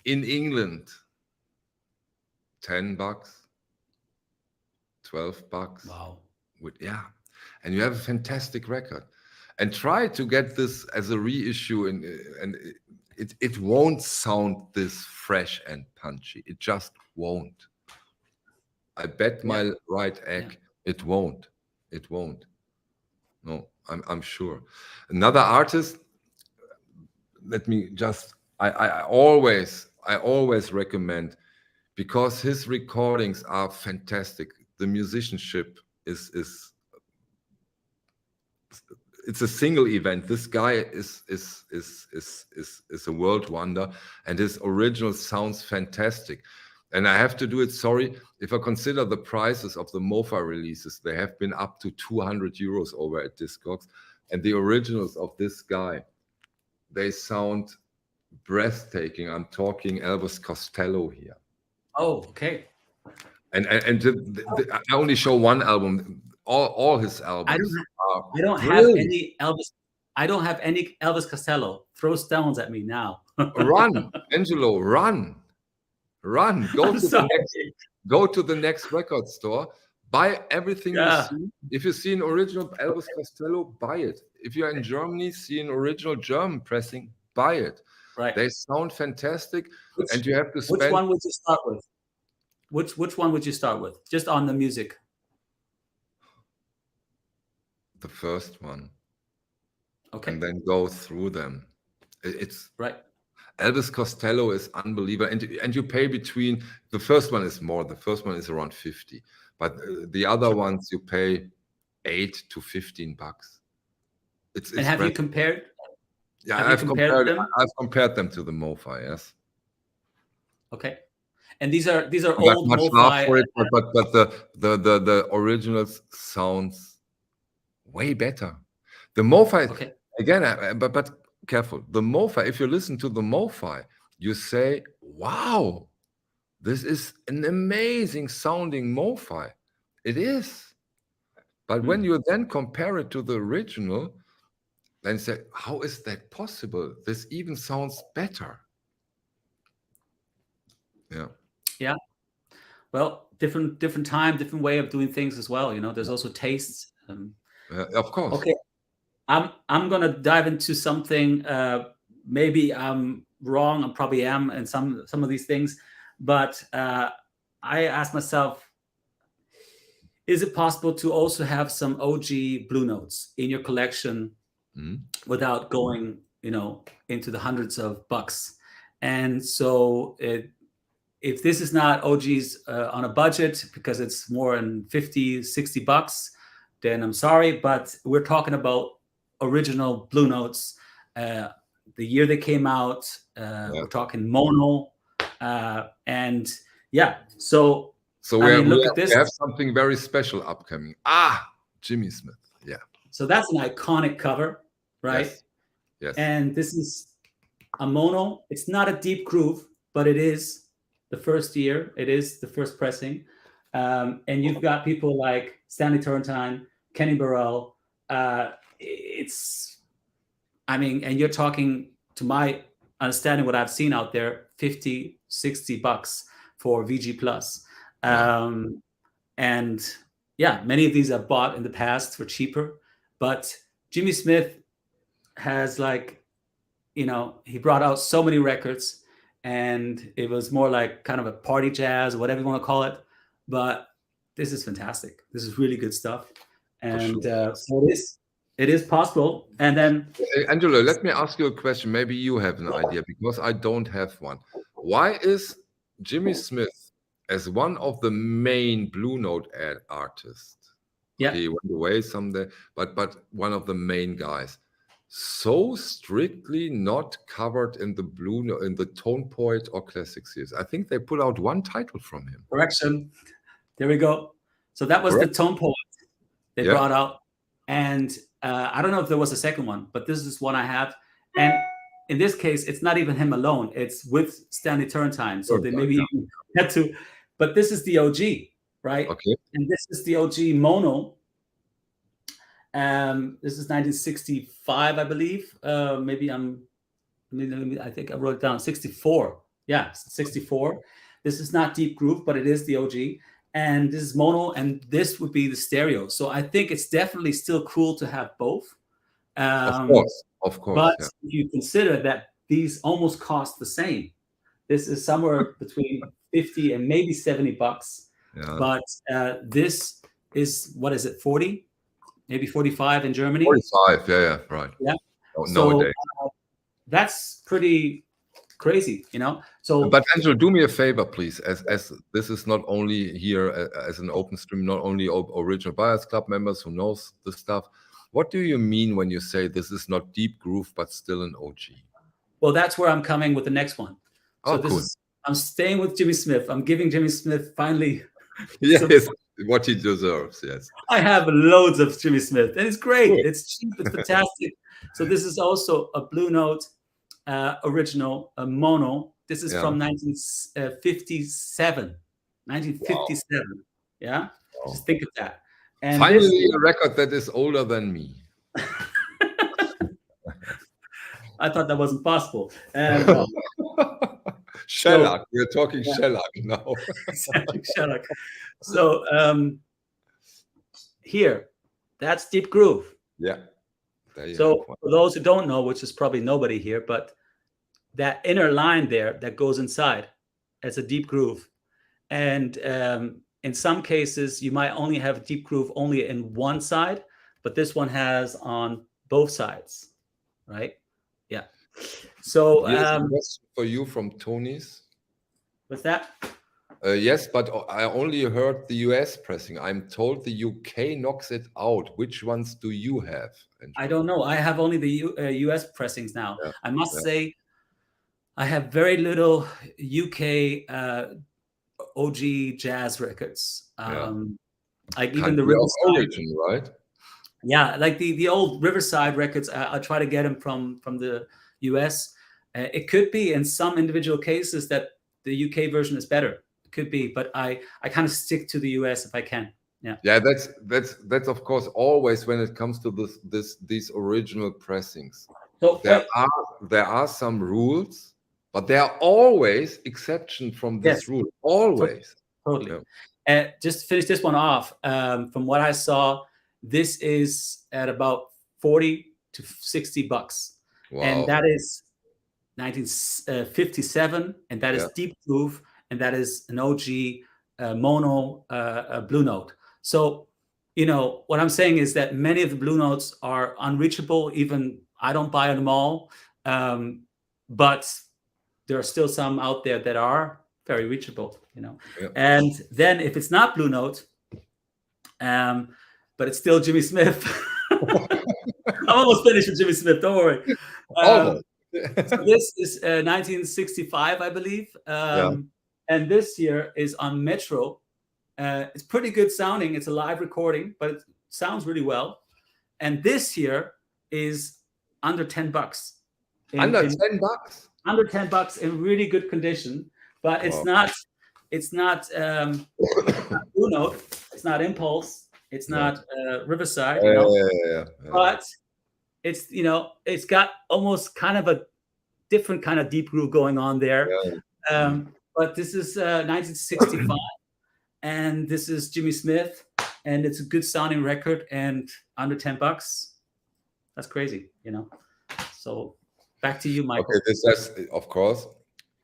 in England $10, $12. Wow. And you have a fantastic record. And try to get this as a reissue, and it won't sound this fresh and punchy. It just won't. I bet my right egg it won't. It won't. No, I'm sure. Another artist, let me just, I always recommend, because his recordings are fantastic. The musicianship it's a single event. This guy is a world wonder, and his original sounds fantastic. And I have to do it, sorry, if I consider the prices of the MoFi releases, they have been up to 200 euros over at Discogs. And the originals of this guy, they sound breathtaking. I'm talking Elvis Costello here. Oh, okay. And I only show one album. All his albums. I don't have any Elvis. I don't have any Elvis Costello. Throw stones at me now. Run, Angelo, run. Go to the next record store. Buy everything you see. If you see an original Elvis Costello, buy it. If you're in Germany, see an original German pressing, buy it. Right. They sound fantastic, and you have to spend. Which one would you start with? Which one would you start with? Just on the music. The first one. Okay. And then go through them. It's right. Elvis Costello is unbelievable, and you pay between. The first one is more. The first one is around 50, but the other ones you pay $8 to $15. And have you compared? Yeah, I've compared them to the MoFi. Yes. Okay. And these are old MoFi. Love for it, but the originals sounds way better. The MoFi again, but careful. The MoFi, if you listen to the MoFi, you say, "Wow, this is an amazing sounding MoFi." It is. But when you then compare it to the original, then you say, "How is that possible? This even sounds better." Yeah. Yeah. Well, different time, different way of doing things as well. You know, there's also tastes. Of course. Okay. I'm gonna dive into something. Maybe I'm wrong. I probably am in some of these things, but I asked myself, is it possible to also have some OG Blue Notes in your collection without going, into the hundreds of bucks? And so if this is not OGs on a budget because it's more than $50, $60, then I'm sorry, but we're talking about original Blue Notes, the year they came out. We're talking mono, and so look at this. We have something very special upcoming. Jimmy Smith. Yeah. So that's an iconic cover, right? Yes. And this is a mono. It's not a deep groove, but it is the first year. It is the first pressing. And you've got people like Stanley Turrentine, Kenny Burrell. And you're talking, to my understanding, what I've seen out there, $50, $60 for VG Plus. And many of these I've bought in the past for cheaper, but Jimmy Smith has he brought out so many records, and it was more like kind of a party jazz, whatever you want to call it. But this is fantastic. This is really good stuff. And so It is possible. And then, Angelo, let me ask you a question. Maybe you have an idea, because I don't have one. Why is Jimmy Smith, as one of the main Blue Note artists, yeah, he went away someday, but one of the main guys, so strictly not covered in the Blue Note, in the Tone Poet or Classic series? I think they put out one title from him. correction. There we go. So that was Correct? the Tone Poet they Yeah. brought out. And I don't know if there was a second one, but this is one I have. And in this case, it's not even him alone. It's with Stanley Turrentine. So they maybe even had to, but this is the OG, right? Okay. And this is the OG mono. This is 1965, I believe. I think I wrote it down, 64. Yeah, 64. This is not Deep Groove, but it is the OG. And this is mono, and this would be the stereo. So I think it's definitely still cool to have both. Of course. But if you consider that these almost cost the same, this is somewhere between 50 and maybe $70. Yeah. But this is, what is it, 40? Maybe 45 in Germany? 45, yeah, right. Yeah. Nowadays. So that's pretty crazy, you know? So, but Angelo, do me a favor, please, as this is not only here as an open stream, not only original Buyers Club members who knows the stuff. What do you mean when you say this is not Deep Groove, but still an OG? Well, that's where I'm coming with the next one. So cool. I'm staying with Jimmy Smith. I'm giving Jimmy Smith finally. Yes, what he deserves, yes. I have loads of Jimmy Smith, and it's great. Cool. It's cheap, it's fantastic. So this is also a Blue Note original, a mono. This is from 1957. 1957. Wow. Yeah? Wow. Just think of that. And finally, a record that is older than me. I thought that wasn't possible. Shellac. We're talking shellac now. Shellac. So here, that's Deep Groove. Yeah. So for those who don't know, which is probably nobody here, but that inner line there that goes inside, it's a Deep Groove. And in some cases, you might only have Deep Groove only in one side, but this one has on both sides, right? Yeah. So for you from Tony's. What's that? Yes, but I only heard the US pressing. I'm told the UK knocks it out. Which ones do you have? I don't know. I have only the US pressings now. Yeah. I must say, I have very little UK OG jazz records. Like even the Riverside origin, right? Yeah, like the old Riverside records. I try to get them from the US. It could be in some individual cases that the UK version is better. It could be, but I kind of stick to the US if I can. Yeah. Yeah, that's of course always when it comes to these original pressings. So there are some rules, but there are always exceptions from this rule. Always. Totally. Yeah. Just to finish this one off, from what I saw, this is at about $40 to $60. Wow. And that is 1957, and that is Deep Groove, and that is an OG mono Blue Note. So, you know, what I'm saying is that many of the Blue Notes are unreachable. Even I don't buy them all, but there are still some out there that are very reachable, you know. Yeah. And then if it's not Blue Note, but it's still Jimmy Smith. I'm almost finished with Jimmy Smith. Don't worry. So this is 1965, I believe. And this here is on Metro. It's pretty good sounding. It's a live recording, but it sounds really well. And this here is under $10. Under $10? Under $10 in really good condition. But it's not Blue Note. It's not Impulse. It's not Riverside. You know? But it's, you know, it's got almost kind of a different kind of deep groove going on there. But this is 1965, and this is Jimmy Smith, and it's a good sounding record, and under $10. That's crazy, you know. So back to you, Michael. Okay, this is, of course,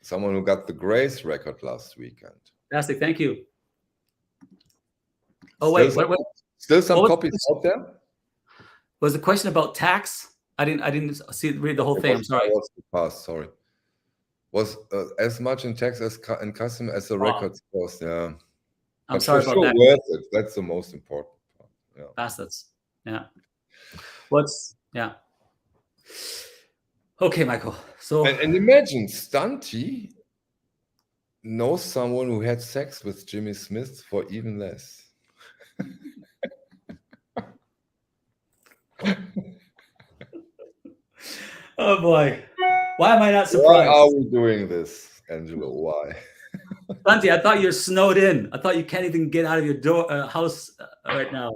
someone who got the Grace record last weekend. Fantastic, thank you. Oh, wait. Still some copies out there? Was the question about tax? I didn't read the whole thing. I'm sorry. Sorry. Was as much in tax as in custom as the records cost. Yeah. I'm but sorry for about sure that. worth it. That's the most important part. Yeah. Bastards. Yeah. Yeah. Okay, Michael. So and imagine Stunty knows someone who had sex with Jimmy Smith for even less. oh boy, why am I not surprised? Why are we doing this, Angelo? Why? Stunty, I thought you're snowed in. I thought you can't even get out of your house right now.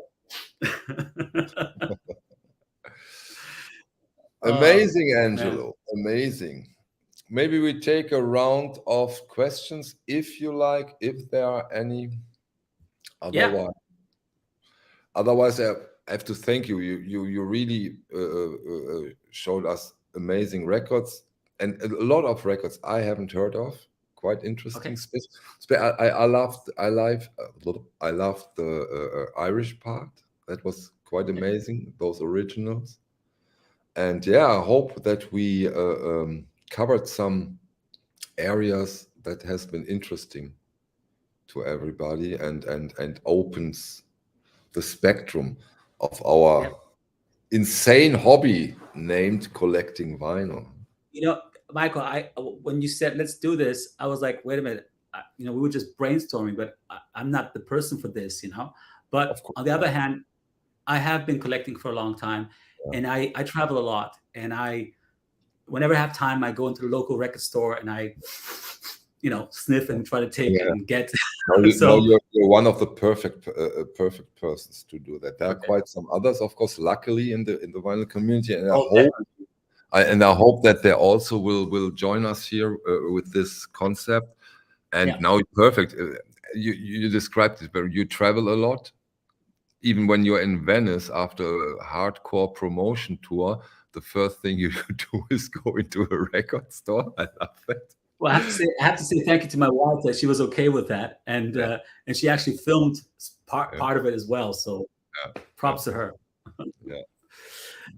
Amazing, Angelo. Amazing. Maybe we take a round of questions, if you like, if there are any. Otherwise, I have to thank you. You really showed us amazing records, and a lot of records I haven't heard of. Quite interesting. Okay. I loved the Irish part. That was quite amazing. Those originals. And yeah, I hope that we covered some areas that has been interesting to everybody and opens the spectrum of our insane hobby named collecting vinyl. You know, Michael, when you said let's do this, I was like, wait a minute. We were just brainstorming, but I'm not the person for this, But on the other hand, I have been collecting for a long time, and I travel a lot, and whenever I have time, I go into the local record store and I, sniff and try to take it and get. So you're one of the perfect persons to do that. There are quite some others, of course, luckily in the vinyl community, and I hope that they also will join us here with this concept. And now you're perfect. You described it, but you travel a lot. Even when you're in Venice after a hardcore promotion tour, the first thing you do is go into a record store. I love that. Well, I have to say thank you to my wife that she was okay with that, and she actually filmed part of it as well. So props to her.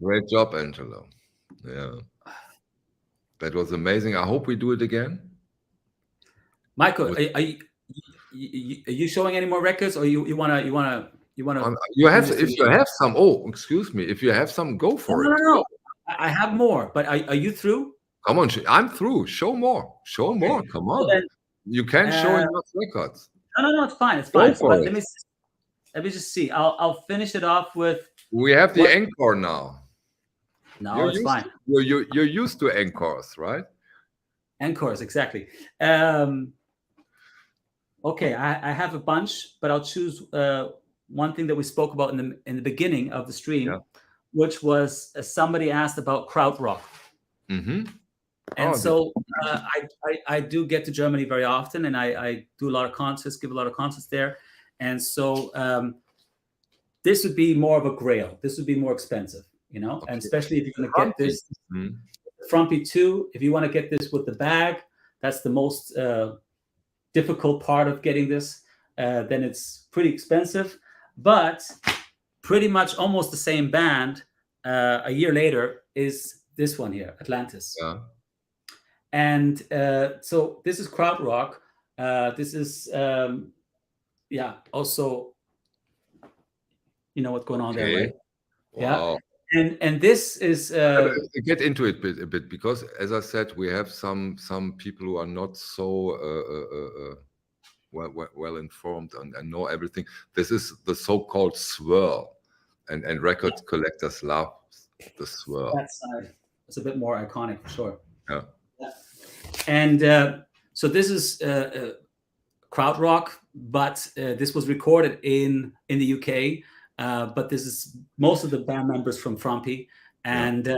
Great job, Angelo. Yeah, that was amazing. I hope we do it again. Michael, are you showing any more records, or you wanna? You have if you have some. Oh, excuse me. If you have some, go for it. No. I have more, but are you through? Come on, I'm through. Show more. Show more. Come on. Then, you can't show enough records. No, it's fine. It's fine. But let me just see. I'll finish it off with. We have the encore now. No, it's fine. You're used to encores, right? Encores, exactly. Okay, I have a bunch, but I'll choose one thing that we spoke about in the beginning of the stream, which was somebody asked about krautrock. Mm-hmm. And so I do get to Germany very often, and I do a lot of concerts, give a lot of concerts there. And so this would be more of a Grail. This would be more expensive, and especially if you're going to get this Frumpy 2, if you want to get this with the bag, that's the most difficult part of getting this. Then it's pretty expensive, but pretty much almost the same band a year later is this one here, Atlantis. Yeah. And so this is krautrock. This is also, what's going on there, right? Wow. Yeah. And this is get into it a bit, because as I said, we have some people who are not so well informed and know everything. This is the so-called swirl, and record collectors love the swirl. That's a bit more iconic for sure. Yeah. And so this is krautrock, but this was recorded in the UK. But this is most of the band members from Frumpy, and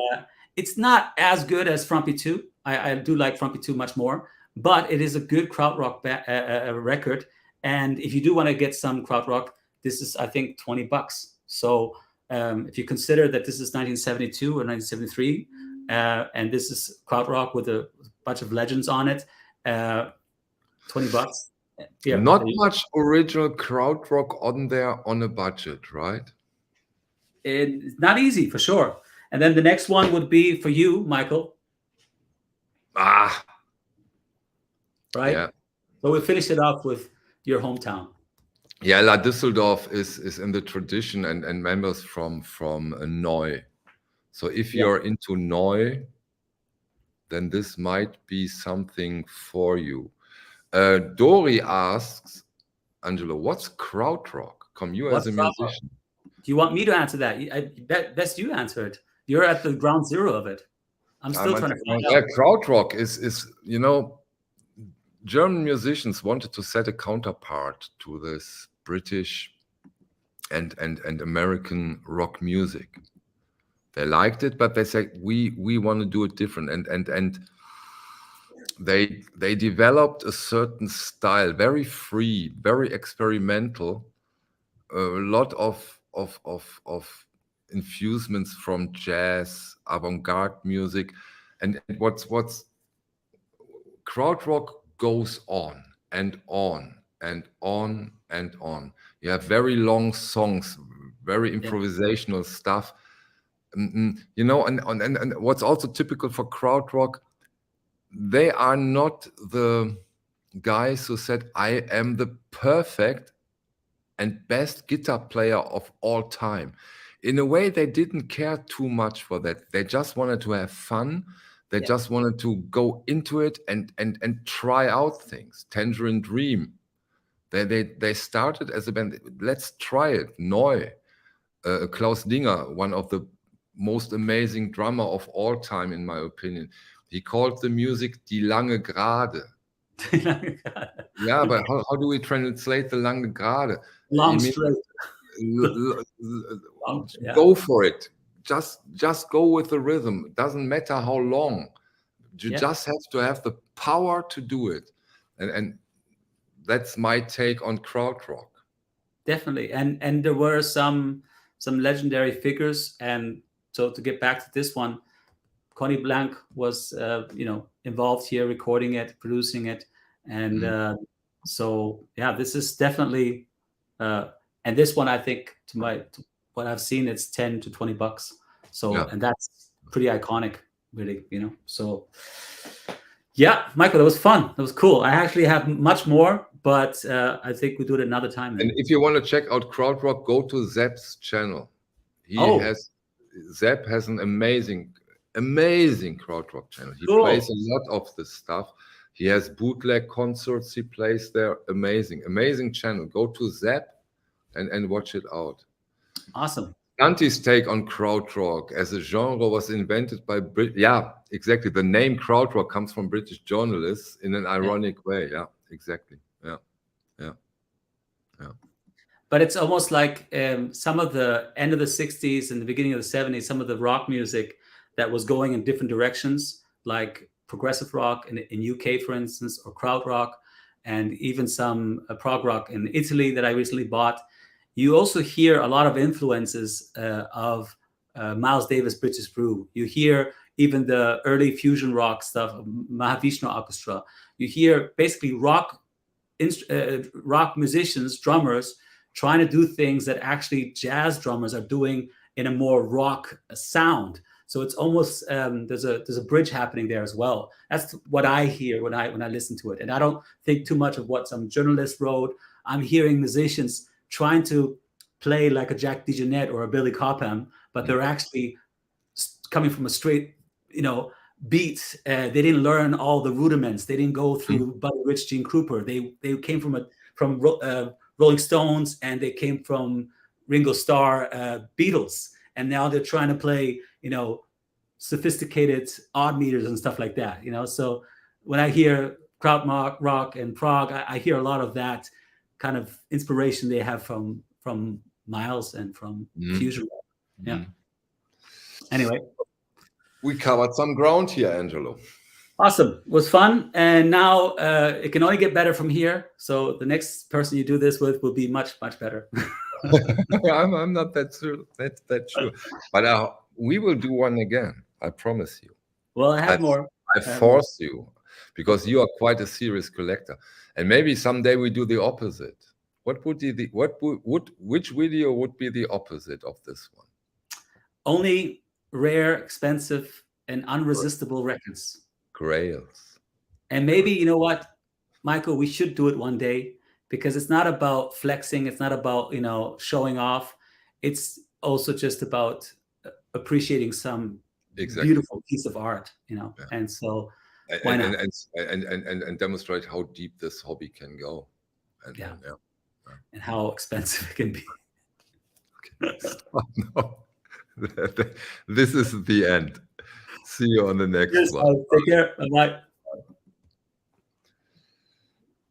it's not as good as Frumpy 2. I do like Frumpy 2 much more, but it is a good krautrock record. And if you do want to get some krautrock, this is, I think, $20. So if you consider that this is 1972 or 1973, and this is krautrock with a bunch of legends on it, $20. Not much original krautrock on there on a budget, right? it's not easy for sure. And then the next one would be for you, Michael. Right? Yeah. So we finished it off with your hometown. Yeah, La Düsseldorf is in the tradition and members from Neu. So if you're into Neu, then this might be something for you. Dori asks, Angelo, what's krautrock? Come you as a musician. Do you want me to answer that? Best you answer it. You're at the ground zero of it. I'm still trying to find out. Yeah, krautrock is German musicians wanted to set a counterpart to this British and American rock music. They liked it, but they said we want to do it different, and they developed a certain style, very free, very experimental, a lot of infusements from jazz, avant-garde music, and what's krautrock goes on and on and on and on. You have very long songs, very improvisational stuff. And what's also typical for krautrock, they are not the guys who said, I am the perfect and best guitar player of all time. In a way, they didn't care too much for that. They just wanted to have fun. They just wanted to go into it and try out things. Tangerine Dream. They started as a band. Let's try it. Neu. Klaus Dinger, one of the most amazing drummer of all time, in my opinion. He called the music Die lange Gerade. Yeah, but how do we translate the lange Gerade? Long straight. Go for it. Just go with the rhythm. It doesn't matter how long. You just have to have the power to do it. And that's my take on krautrock. Definitely. And there were some legendary figures. And so to get back to this one, Connie Blank was involved here, recording it, producing it. And so this is definitely and this one, I think, to what I've seen, it's $10 to $20. So and that's pretty iconic, really, So Michael, that was fun. That was cool. I actually have much more, but I think we do it another time. And if you want to check out krautrock, go to Zepp's channel. Zepp has an amazing krautrock channel. He plays a lot of this stuff. He has bootleg concerts he plays there. Amazing channel. Go to Zepp and watch it out. Awesome. Dante's take on krautrock as a genre was invented by exactly. The name krautrock comes from British journalists in an ironic way. Yeah, exactly. Yeah. But it's almost like some of the end of the 60s and the beginning of the 70s, some of the rock music that was going in different directions, like progressive rock in UK, for instance, or krautrock, and even some prog rock in Italy that I recently bought. You also hear a lot of influences of Miles Davis' British Brew. You hear even the early fusion rock stuff of Mahavishnu Orchestra. You hear basically rock musicians, drummers, trying to do things that actually jazz drummers are doing in a more rock sound. So it's almost there's a bridge happening there as well. That's what I hear when I listen to it, and I don't think too much of what some journalist wrote. I'm hearing musicians trying to play like a Jack DeJohnette or a Billy Cobham, but they're actually coming from a straight, beat. They didn't learn all the rudiments. They didn't go through Buddy Rich, Gene Krupa. They came from Rolling Stones, and they came from Ringo Starr, Beatles, and now they're trying to play, sophisticated odd meters and stuff like that. So when I hear krautrock and prog, I hear a lot of that kind of inspiration they have from Miles and from fusion. Anyway, we covered some ground here, Angelo. Awesome. It was fun. And now it can only get better from here. So the next person you do this with will be much, much better. I'm not that sure. That's true. But we will do one again. I promise you. Well, I have more. I force you, because you are quite a serious collector. And maybe someday we do the opposite. Which video would be the opposite of this one? only rare, expensive, and unresistible records. Grails. And maybe, you know what, Michael, we should do it one day, because it's not about flexing. It's not about, showing off. It's also just about appreciating some beautiful piece of art, And so why not? And demonstrate how deep this hobby can go. And how expensive it can be. No. This is the end. See you on the next one. Take care. Bye-bye.